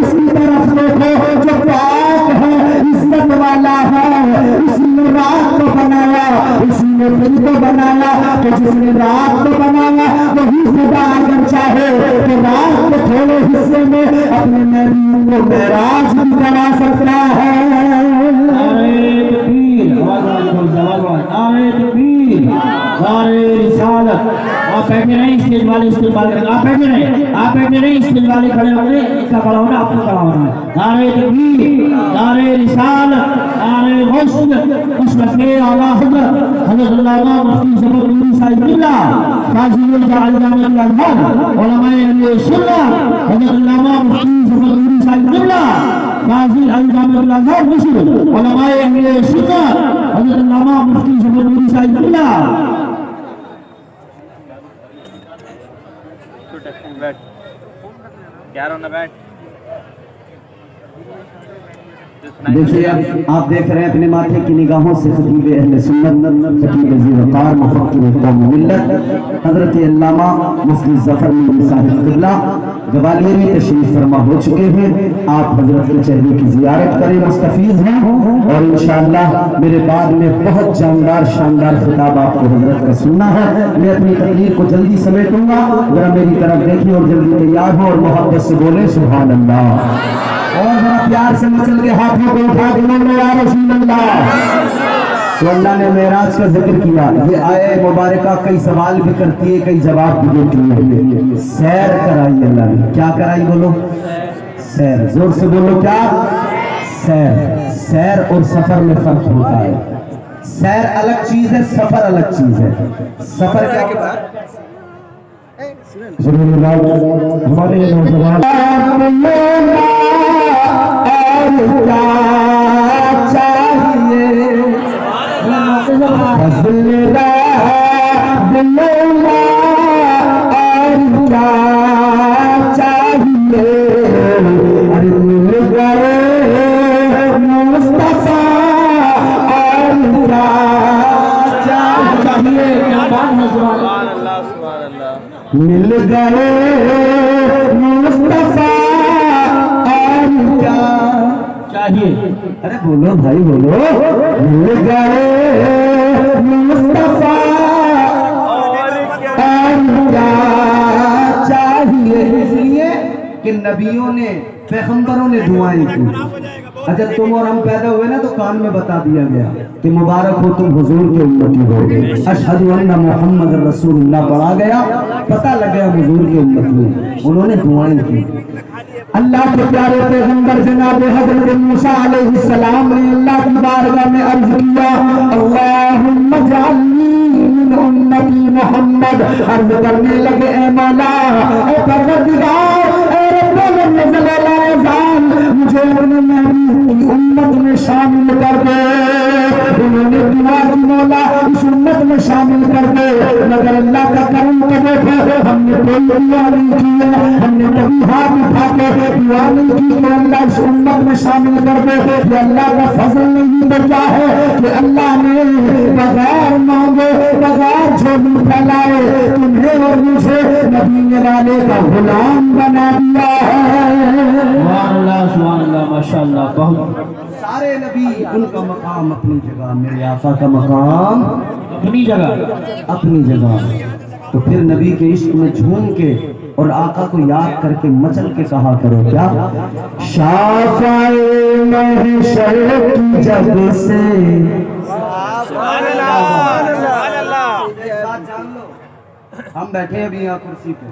इसकी तरफ देखो जो पाक है, इज्जत वाला है। इसी ने रात को बनाया, इसी ने दिन को बनाया, तो जिसने रात को बनाया वही खुदा अगर चाहे तो रात के थोड़े हिस्से में अपने महबूब को मेराज भी करा सकता है। नारे तकबीर, नारे तकबीर, नारे रिसालत। आप बैठे नहीं, स्टेज वाले स्टेज वाले आप बैठे नहीं, आप बैठे नहीं, स्टेज वाले खड़े होंगे, इनका खड़ा होना आपको खड़ा होना है। नारे तकबीर, नारे रिसालत, नारे गौसियत, मसलके आला हज़रत, हज़रत अल्लामा मुफ्ती ज़फ़र नूरी साहिब क़िबला, काज़ियुल जामिअतुल अज़हर, उलमाए अहले सुन्नत, हज़रत अल्लामा मुफ्ती ज़फ़र नूरी साहिब क़िबला, काज़ी जामिअतुल अज़हर मिस्र, उलमाए अहले सुन्नत, हज़रत अल्लामा मुफ्ती ज़फ़र नूरी साहिब क़िबला। बैठ क्या रोना बैठ। देखिए आप देख रहे हैं अपने माथे की निगाहों से खतीब अहले सुन्नत, खतीब ज़ी-वक़ार, मुफ़क्किर कौम मिल्लत हज़रत अल्लामा मुफ्ती ज़फ़र नूरी साहिब क़िबला ग्वालियर में तशरीफ़ फरमा हो चुके हैं। आप हज़रत के चेहरे की ज़ियारत करें, मुस्तफ़ीज़ हैं, और इंशाअल्लाह मेरे बाद में बहुत जानदार शानदार खिताब आपको हज़रत का सुनना है। मैं अपनी तकरीर को जल्दी समेटूंगा, जरा मेरी तरफ देखिए और जल्दी तैयार हो और मोहब्बत से बोले सुभान अल्लाह, और जरा प्यार से मचल के हाथों को उठा के बोलो या रसूल अल्लाह। तो अल्लाह ने मेराज का जिक्र किया। ये आए मुबारका कई सवाल भी करती है, कई जवाब भी देती है। सैर कराई अल्लाह ने, क्या कराई बोलो? सैर, जोर से बोलो क्या? सैर। सैर और सफर में फर्क होता है। सैर अलग चीज है, सफर अलग चीज है। सफर क्या के बाद ہمارے نوجوان مل گئے مصطفیٰ اور کیا چاہیے. ارے بولو بھائی بولو. مل گئے مصطفیٰ اور کیا چاہیے. اس لیے کہ نبیوں نے پیغمبروں نے دعائیں کی. اچھا تم اور ہم پیدا ہوئے نا تو کان میں بتا دیا گیا کہ مبارک ہو تم حضور کے امتی ہو. اشہد ان محمد رسول اللہ پڑھا گیا, پتہ لگ گیا حضور کے امت میں. انہوں نے دعائیں کی. اللہ کے پیارے پیغمبر جناب حضرت موسیٰ علیہ السلام نے اللہ کی بارگاہ میں عرض کیا اللہم اجعلنی من امتی محمد. عرض کرنے لگے اے مولا, اے پروردگار, اے رب النزل الاعظام, مجھے اپنے محبوب کی امت میں شامل کر دے. انہوں نے دعا کی مولا اس امت میں شامل کر دے. مگر اللہ کا کرم کو دیکھو, ہم نے کوئی دعا نہیں کی ہے, ہم نے کبھی ہاتھ اٹھا کے دعا نہیں کی کہ اللہ اس امت میں شامل کر دے. یہ اللہ کا فضل نہیں بچا ہے کہ اللہ نے بغیر مانگے بغیر جھولی پھیلائے تمہیں اور مجھے نبی والے کا غلام بنا دیا ہے. سبحان اللہ سبحان اللہ ماشاء اللہ. بہت سارے نبی ان کا مقام اپنی جگہ, میرے آقا کا مقام اپنی جگہ. اپنی جگہ. تو پھر نبی کے عشق میں جھوم کے اور آقا کو یاد کر کے مچل کے کہا کرو کیا شافعِ محشر کی جب سے ہم بیٹھے ابھی یہاں کرسی پہ,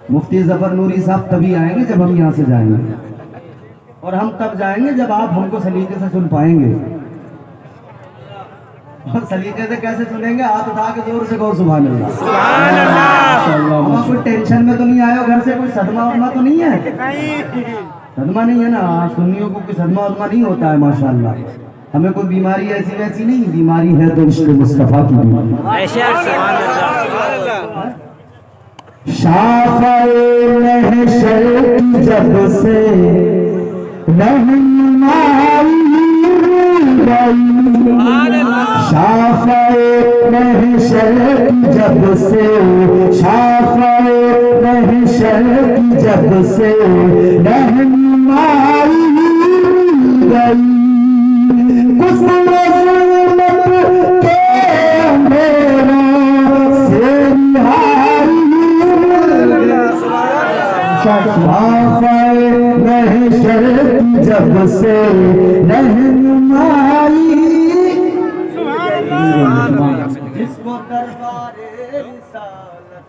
مفتی ظفر نوری صاحب تبھی آئیں گے جب ہم یہاں سے جائیں گے, اور ہم تب جائیں گے جب آپ ہم کو سلیقے سے سن پائیں گے. اور سلیقے سے کیسے سنیں گے؟ ہاتھ اٹھا کے زور سے کہو سبحان اللہ. ہم کوئی ٹینشن میں تو نہیں آئے ہو, گھر سے کوئی صدمہ ودمہ تو نہیں ہے؟ صدمہ نہیں ہے نا. سنیوں کو کوئی صدمہ ودمہ نہیں ہوتا ہے ماشاءاللہ. ہمیں کوئی بیماری ایسی ویسی نہیں, بیماری ہے تو عشق مصطفیٰ کی بیماری. شافعِ محشر کی جب سے رہنمائی گئی, شافعِ محشر کی جب سے, شافعِ محشر کی جب سے رہنمائی گئی. شافعِ محشر کی جب سے رہنمائی, جس کو دربار رسالت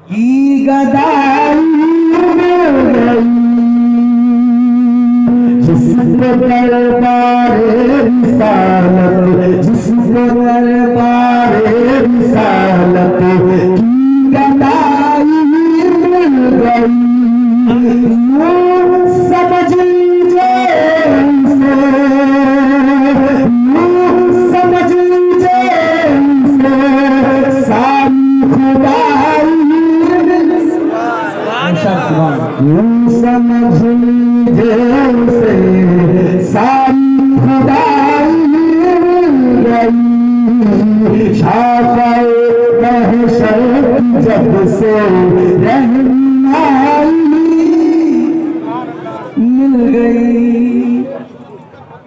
کی گدائی مل گئی, جس کو دربار رسالت, جس کو دربار رسالت کی گدائی مل گئی. سمجھ لیجیے ساری خدائی, سمجھ لیجیے ساری خدائی مل گئی. شافعِ محشر جب سے رہنمائی مل گئی.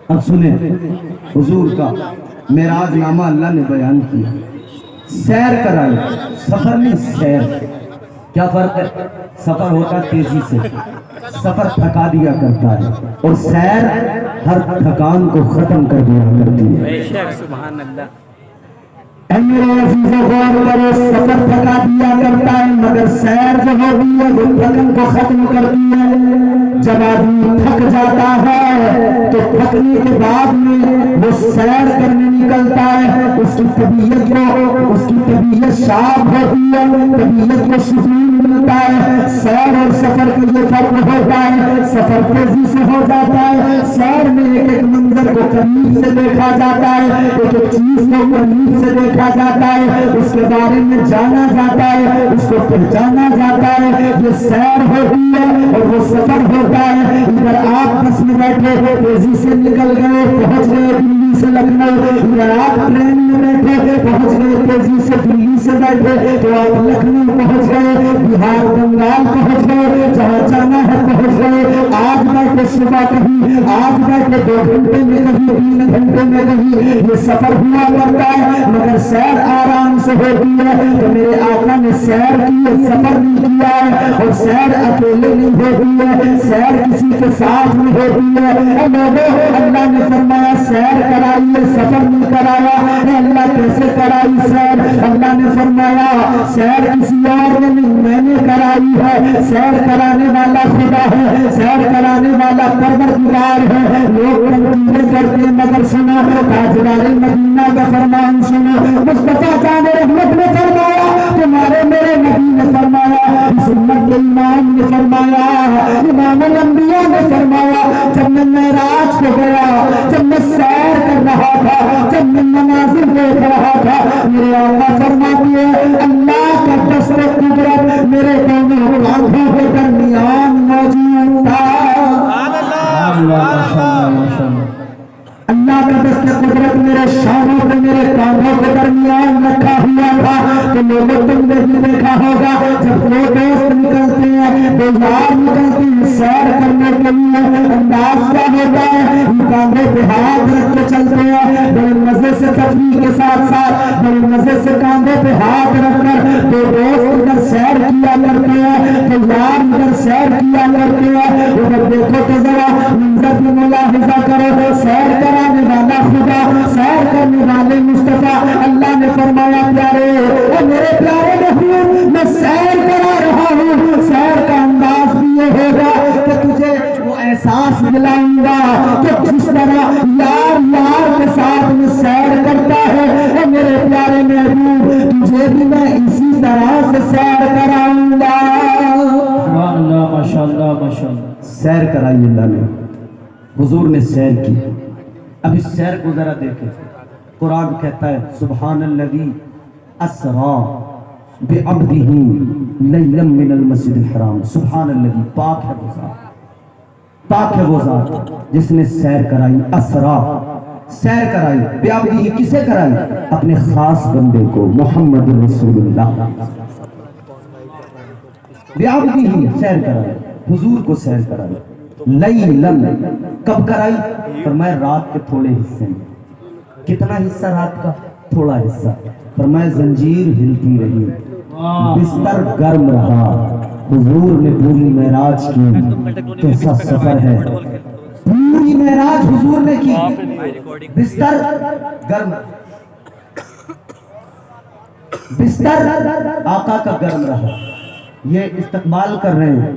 اب سنیں حضور کا معراج نامہ اللہ نے بیان کیا. سیر کرائی, سفر نہیں سیر. کیا فرق ہے؟ سفر ہوتا تیزی سے, سفر تھکا دیا کرتا ہے, اور سیر ہر تھکان کو ختم کر دیا کرتی ہے. سبحان اللہ. اے میرے عزیزوں غور کرو، سفر تھکا دیا کرتا ہے مگر سیر جو ہوتی ہے وہ تھکن کو ختم کرتی ہے۔ جب آدمی تھک جاتا ہے تو تھکنے کے بعد میں وہ سیر کرنے نکلتا ہے، اس کی طبیعت شاد ہوتی ہے، طبیعت کو سکون ملتا ہے۔ سیر اور سفر کا یہ فرق ہوتا ہے، سفر تیزی سے ہو جاتا ہے، سیر میں ایک ایک منظر کو قریب سے دیکھا جاتا ہے، ایک ایک چیز کو قریب سے دیکھا جاتا ہے، اس کے بارے میں جانا جاتا ہے، اس کو پہچانا جاتا ہے۔ یہ سیر ہوتی ہے اور وہ سفر ہوتا ہے۔ ادھر آپ بس میں بیٹھے تیزی سے نکل گئے، پہنچ گئے دلی سے لکھنؤ، ادھر آپ ٹرین میں بیٹھے پہنچ گئے تیزی سے دلی سے بیٹھے تو آپ لکھنؤ پہنچ گئے، بہار بنگال پہنچ گئے، جہاں جانا ہے پہنچ گئے۔ آج بیٹھے صبح کہیں، آج بیٹھے 2 گھنٹے میں کہیں، 3 گھنٹے میں کہیں، یہ سفر ہوا کرتا ہے مگر سیر آرام سے ہوتی ہے۔ تو میرے آقا نے سیر کی ہے، سفر نہیں کیا ہے، اور سیر اکیلے نہیں ہوتی ہے، سیر کسی کے ساتھ نہیں ہوتی ہے۔ اے لوگوں، اللہ نے فرمایا سیر کرائی ہے، سفر نہیں کرایا۔ اے اللہ کیسے کرائی سیر؟ اللہ نے فرمایا سیر کسی اور نے نہیں، میں نے کرائی ہے۔ سیر کرانے والا خدا ہے، سیر کرانے والا پروردگار ہے۔ لوگ تنقیدیں کرتے مگر سنا تاجدار مدینہ کا فرمان سنا، مصطفیٰ جان رحمت نے فرمایا، تمہارے میرے نبی نے فرمایا، اس امت کے امام نے فرمایا، امام الانبیاء نے فرمایا، جب میں معراج کو گیا، جب میں سیر کر رہا تھا، جب میں مناظر دیکھ رہا تھا، میرے آقا فرماتے ہیں اللہ کا دست قدرت میرے دونوں آنکھوں کے درمیان موجود تھا۔ اللہ کا دست قدرت میرے شانوں پہ میرے کانوں کے درمیان رکھا ہوا تھا۔ تو لوگوں تم نے بھی دیکھا ہوگا جب دو دوست نکلتے ہیں، دو یار نکلتے ہیں سیر کرنے کے لیے، انداز کیا ہوتا ہے، کاندھے پہ ہاتھ رکھ کے چلتے ہیں، بڑے مزے سے تفریح کے ساتھ ساتھ بڑے مزے سے کاندھے پہ ہاتھ رکھ کر دو دوست ادھر سیر کیا کرتے ہیں، تو یار ادھر سیر کیا کرتے ہیں۔ ادھر دیکھو تو ذرا منظر کی ملاحظہ کرو، سیر کرانے والا خدا، سیر کرنے والے مصطفیٰ۔ اللہ نے فرمایا پیارے اور میرے پیارے محبوب میں سیر کرا رہا ہوں، سیر کا انداز بھی یہ ہوگا کہ تجھے وہ احساس دلاؤں گا کہ جس طرح یار یار کے ساتھ میں سیر کرتا ہے، اور میرے پیارے محبوب تجھے بھی میں اسی طرح سے سیر کراؤں گا۔ ماشاءاللہ ماشاءاللہ۔ سیر کرائی اللہ نے، حضور نے سیر کی۔ اب اس سیر کو ذرا دیکھیں، قرآن کہتا ہے سبحان الذی اسریٰ بعبدہ لیلا من المسجد الحرام۔ سبحان الذی، پاک ہے وہ ذات، پاک ہے وہ ذات جس نے سیر کرائی، اسریٰ سیر کرائی، بعبدہ کسے کرائی؟ اپنے خاص بندے کو، محمد رسول اللہ۔ بعبدہ سیر کرائی، حضور کو سیر کرائی، لیلاً کب کرائی؟ فرمایا رات کے تھوڑے حصے میں۔ کتنا حصہ رات کا؟ تھوڑا حصہ۔ فرمایا زنجیر ہلتی رہی، بستر گرم رہا۔ حضور نے پوری معراج کی، کیسا سفر ہے، پوری معراج حضور نے کی، بستر گرم، بستر آقا کا گرم رہا۔ یہ استقبال کر رہے ہیں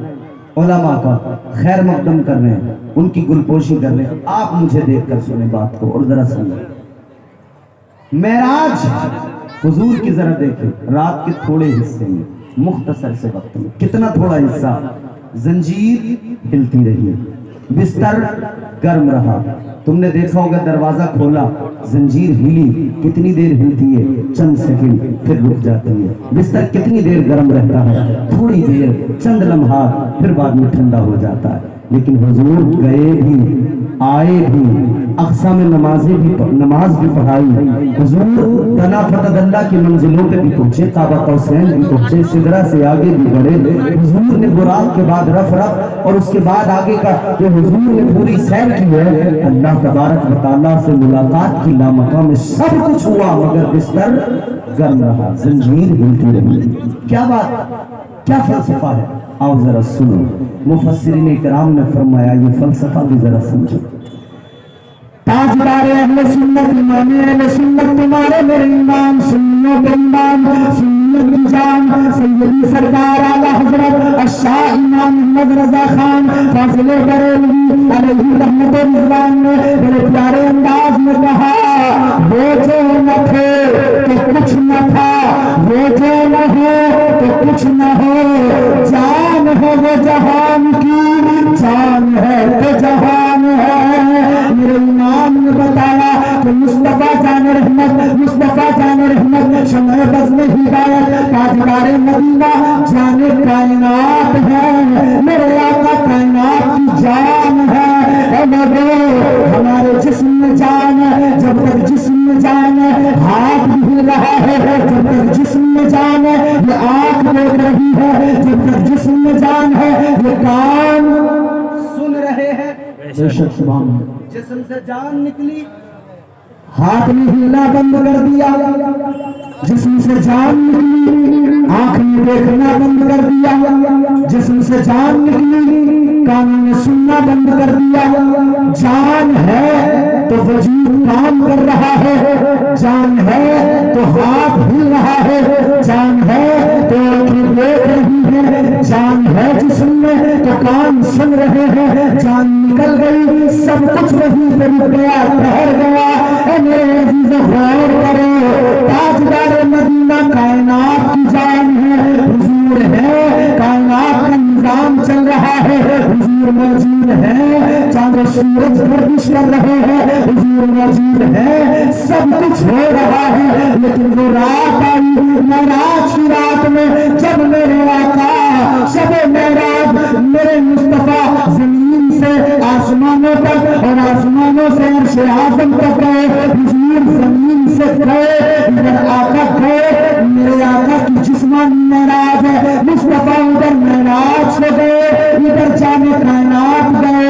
علماء کا، خیر مقدم کر رہے ہیں، ان کی گلپوشی کر رہے ہیں۔ آپ مجھے دیکھ کر سنیں بات کو اور ذرا سنیں۔ معراج حضور کی ذرا دیکھیں، رات کے تھوڑے حصے میں، مختصر سے وقت میں، کتنا تھوڑا حصہ، زنجیر ہلتی رہی، بستر گرم رہا۔ تم نے دیکھا ہوگا دروازہ کھولا، زنجیر ہلی، کتنی دیر ہلتی ہے؟ چند سیکنڈ، پھر رک جاتی ہے۔ بستر کتنی دیر گرم رہتا ہے؟ تھوڑی دیر، چند لمحات، پھر بعد میں ٹھنڈا ہو جاتا ہے۔ لیکن حضور گئے بھی، آئے بھی، اقصیٰ میں نماز بھی پڑھائی۔ حضور تنا فتد اللہ کی منزلوں پہ بھی پہنچے، کعبہ قوسین بھی پہنچے، سدرہ سے آگے بھی بڑھے۔ حضور نے براق کے بعد رف اور اس کے بعد آگے کا جو حضور نے پوری سیر کی ہے، اللہ تبارک و تعالیٰ سے ملاقات کی لامکان میں سب کچھ ہوا مگر بستر گرم رہا، زنجیر ہلتی رہی۔ کیا بات، کیا فلسفہ ہے؟ آؤ ذرا سنو۔ مفسرین کرام نے فرمایا یہ فلسفہ بھی ذرا سمجھو۔ ताजदार अहले सुन्नत इमाम अहले सुन्नत तुम्हारे मेरे इमाम सुन्नियों के इमाम सुन्नियों की जान सैयदी सरकार आला हजरत अशाह इमाम मोहम्मद रजा खान फाजिल बरेलवी अलैहि रहमत व रिजवान ने बड़े प्यारे अंदाज में कहा, वो जो न थे तो कुछ न था, वो जो न हो तो कुछ न हो, जान है वो जहान की, जान है तो जहान है। मेरे इमाम ने बताया कि मुस्तफा जान रहमत शमए बज़्म हिदायत ताजदार मदीना जाने कायनात है, मेरे आका कायनात की जान है। हमारे जिस्म में जान है, जब तक जिस्म में जान है हाथ भी रहा है, जब तक जिस्म में जान है ये आँख देख रही है, जब तक जिस्म में जान है ये कान सुन रहे हैं। बेशक सुभान अल्लाह। जिस्म से जान निकली, हाथ में हिलना बंद कर दिया, जिस्म से जान निकली, आंख में देखना बंद कर दिया, जिस्म से जान निकली, कान में सुनना बंद कर दिया। जान है तो वजूद काम कर रहा है, जान है तो हाथ हिल रहा है, जान है तो आंखें देख रही है, जान है जिस्म में तो कान सुन रहे हैं। जान निकल गई, सब कुछ वहीं पे रुक गया, ठहर गया। मेरे अजीज गौर करो, ताजदार मदीना कायनात की जान है, हुजूर है, कायनात का निजाम चल रहा है, हुजूर मौजूद है, चांद सूरज गर्दिश कर रहे हैं, हुजूर मौजूद है, सब कुछ हो रहा है। लेकिन वो रात आई मेराज की रात में, जब मेरे आका शब-ए मेराज मेरे मुस्तफा जमीन से आसमानों तक और आसमानों से अर्श आज़म तक गए, हुजूर जमीन से गए, इधर आका गए, मेरे आका की जिस्मानी मेराज है, मुस्तफा उधर मेराज से गए, इधर जाने कायनात गए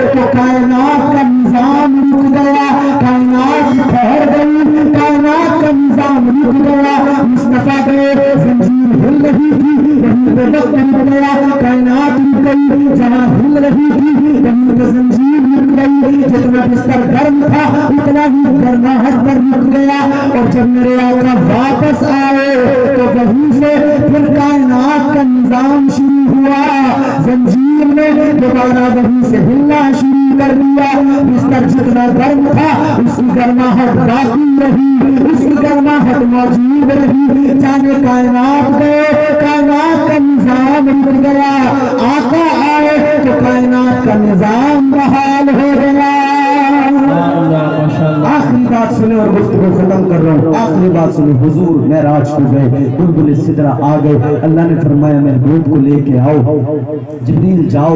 तो कायनात का निजाम रुक गया, कायनात ठहर गई, कायनात का निजाम रुक गया। मुस्तफा गए, जंजीर हिल रही थी, वहीं पे वक्त रुक गया, कायनात रुक गई, जहाँ हिल रही थी वहीं पे जंजीर रुक गई, जितना बिस्तर गर्म था उतना ही गर्माहट पर रुक गया। और जब मेरे आका वापस आए तो वहीं से फिर कायनात का निजाम शुरू हुआ, जंजीर ने दोबारा वहीं से हिलना शुरू कर दिया। बिस्तर जितना गर्म था उसकी गर्माहट बाकी रही, उसकी गर्माहट मौजूद रही। जाने कायनात गए, कायनात का निजाम रुक गया, आका आए तो कायनात का निजाम बहाल हो गया। आखिरी बात सुने और गुफ्तगू खत्म कर रहा हूँ। आखिरी बात सुने, हुजूर मेराज को गए, बुलबुल सिदरा आ गए, अल्लाह ने फरमाया महबूब को लेके आओ, जिब्रील जाओ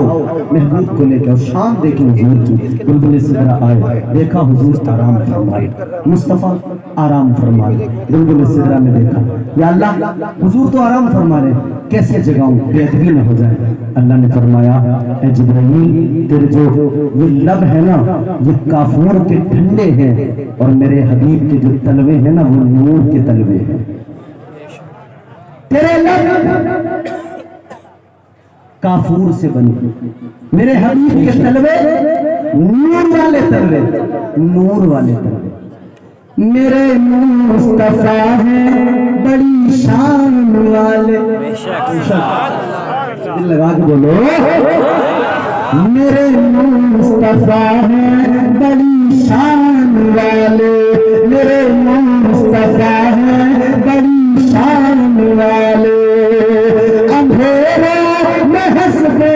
महबूब को लेके आओ। शान देखें हुजूर की, बुलबुल सिदरा आए, देखा हुजूर आराम फरमाए, मुस्तफा आराम फरमाए, बुलबुल सिदरा ने देखा या अल्लाह हुजूर तो आराम फरमा रहे, कैसे जगाऊं बेअदबी न हो जाए। अल्लाह ने फरमाया ए जिब्रील, तेरे जो ये लब है ना ये काफूर के ठंडे हैं, और मेरे हबीब के जो तलवे हैं ना वो नूर के तलवे हैं। तेरे लब काफूर से बने, मेरे हबीब के तलवे नूर वाले तलवे, नूर वाले तलवे। मेरे मुस्तफा हैं बड़ी शान वाले, दिल लगा के बोलो, मेरे मुस्तफा हैं बड़ी शान वाले, मेरे मुस्तफा हैं बड़ी शान वाले। अंधेरे में हंसते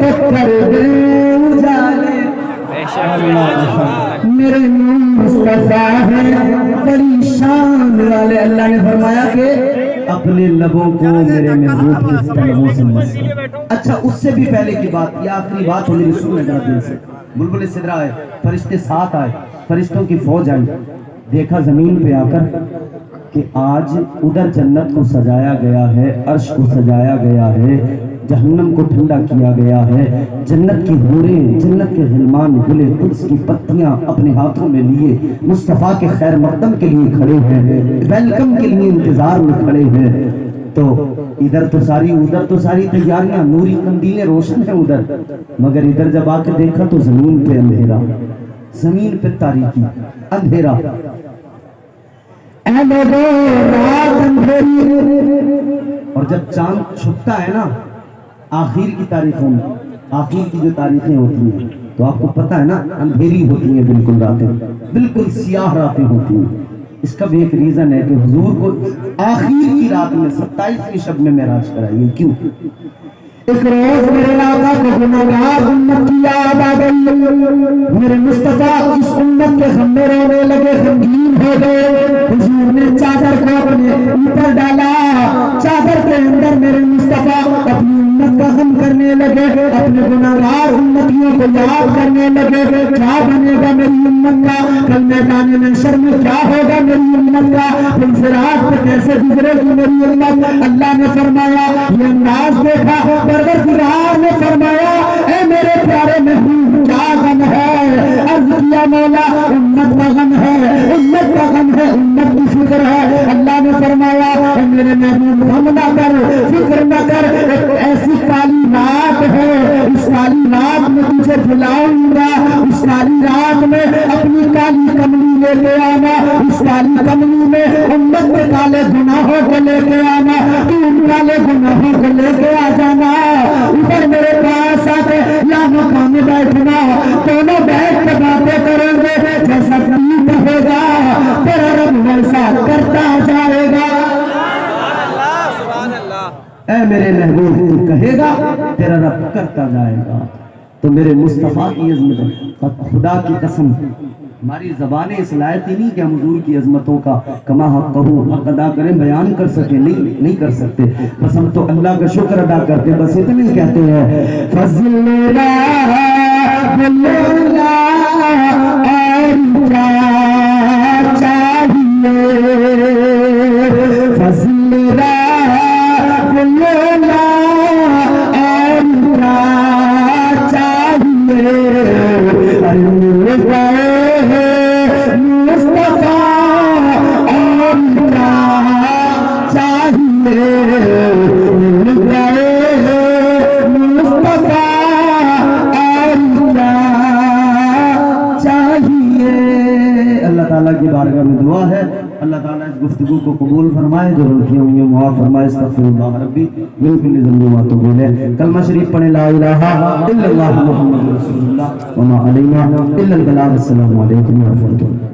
तो कर दे उजाले, मेरे मुस्तफा हैं बड़ी शान वाले। अल्लाह ने फरमाया कि अपने लबों को मेरे महबूब के तलवों से मस। अच्छा, उससे भी पहले की बात, ये आखिरी बात है, मेरी सुनने जरा दिल से। बुलबुल सिदरा आए, फरिश्ते साथ आए, फरिश्तों की फौज आई, देखा जमीन पे आकर कि आज उधर जन्नत को सजाया गया है, अर्श को सजाया गया है, जहन्नम को ठंडा किया गया है, जन्नत की हूरें, जन्नत के गिलमान गुले कुद्स की पत्तियां अपने हाथों में लिए मुस्तफ़ा के खैर मकदम के लिए खड़े हैं, वेलकम के लिए इंतजार में खड़े हैं। तो इधर तो सारी उधर तो सारी तैयारियां, नूरी कंदीलें रोशन है उधर, मगर इधर जब आके देखा तो जमीन पे अंधेरा, زمین پہ تاریکی، اندھیرا، اے لوگوں رات اندھیری، اور جب چاند چھپتا ہے نا آخر کی تاریخوں میں، آخر کی جو تاریخیں ہوتی ہیں تو آپ کو پتہ ہے نا اندھیری ہوتی ہیں بالکل راتیں، بالکل سیاہ راتیں ہوتی ہیں۔ اس کا بھی ایک ریزن ہے کہ حضور کو آخر کی رات میں 27ویں شب میں معراج کرائیے، کیوں؟ ایک روز میرے آقا کو گناہگار امت کی یاد آ گئی، میرے مصطفیٰ اس امت کے غم میں رونے لگے، غمگین ہو گئے۔ حضور نے چادر کو اپنے اوپر ڈالا، چادر کے اندر میرے مصطفیٰ اپنی امت کا غم کرنے لگے، اپنے گناہگار امتیوں کو یاد کرنے لگے، کیا بنے گا میری امت کا، کل میدان محشر میں کیا ہوگا میری امت کا، پنجرات پہ کیسے گزرے گی میری امت۔ اللہ نے فرمایا، یہ انداز دیکھا، پروردگار نے فرمایا اے میرے پیارے محبوب کیا غم ہے؟ عرض کیا مولا امت کا غم ہے، امت کا غم ہے، امت کی فکر ہے۔ اللہ نے فرمایا اے میرے محبوب غم نہ کر، فکر نہ کر، ایک ایسی کالی رات ہے، اس کالی رات میں تجھے بلاؤں گا، اس کالی رات میں اپنی کالی کملی لے کے آنا، اس کالی کملی میں امت کے کالے گناہوں کو لے کے آنا، تو ان کالے گناہوں کو لے کے آ جانا، اوپر میرے پاس آتے یا مقام بیٹھنا، دونوں بیٹھ کے باتیں کریں گے، جیسا تم کہے گا تیرا رب ویسا کرتا جائے گا۔ اے میرے محبوب تو کہے گا تیرا رب کرتا جائے گا۔ تو میرے مصطفیٰ کی عظمت، خدا کی قسم ہماری زبانیں اس لائق ہی نہیں کہ ہم حضور کی عظمتوں کا کما حق کہوں، حق ادا کریں، بیان کر سکیں، نہیں کر سکتے، بس ہم تو اللہ کا شکر ادا کرتے، بس اتنے ہی کہتے ہیں فضل اللہ بلّہ اور کیا چاہیے، فضل اللہ بلّہ اور کیا چاہیے، اللہ تعالیٰ کی بارگاہ میں دعا ہے اللہ تعالیٰ اس گفتگو کو قبول فرمائے، جو غلطیاں ہوئی ہیں معاف فرمائے، استغفر اللہ ربی من کل ذنب واتوب الیہ۔ کلمہ شریف پڑھیں، لا الہ الا اللہ محمد رسول اللہ وما علینا الا البلاغ۔ السلام علیکم ورحمۃ اللہ۔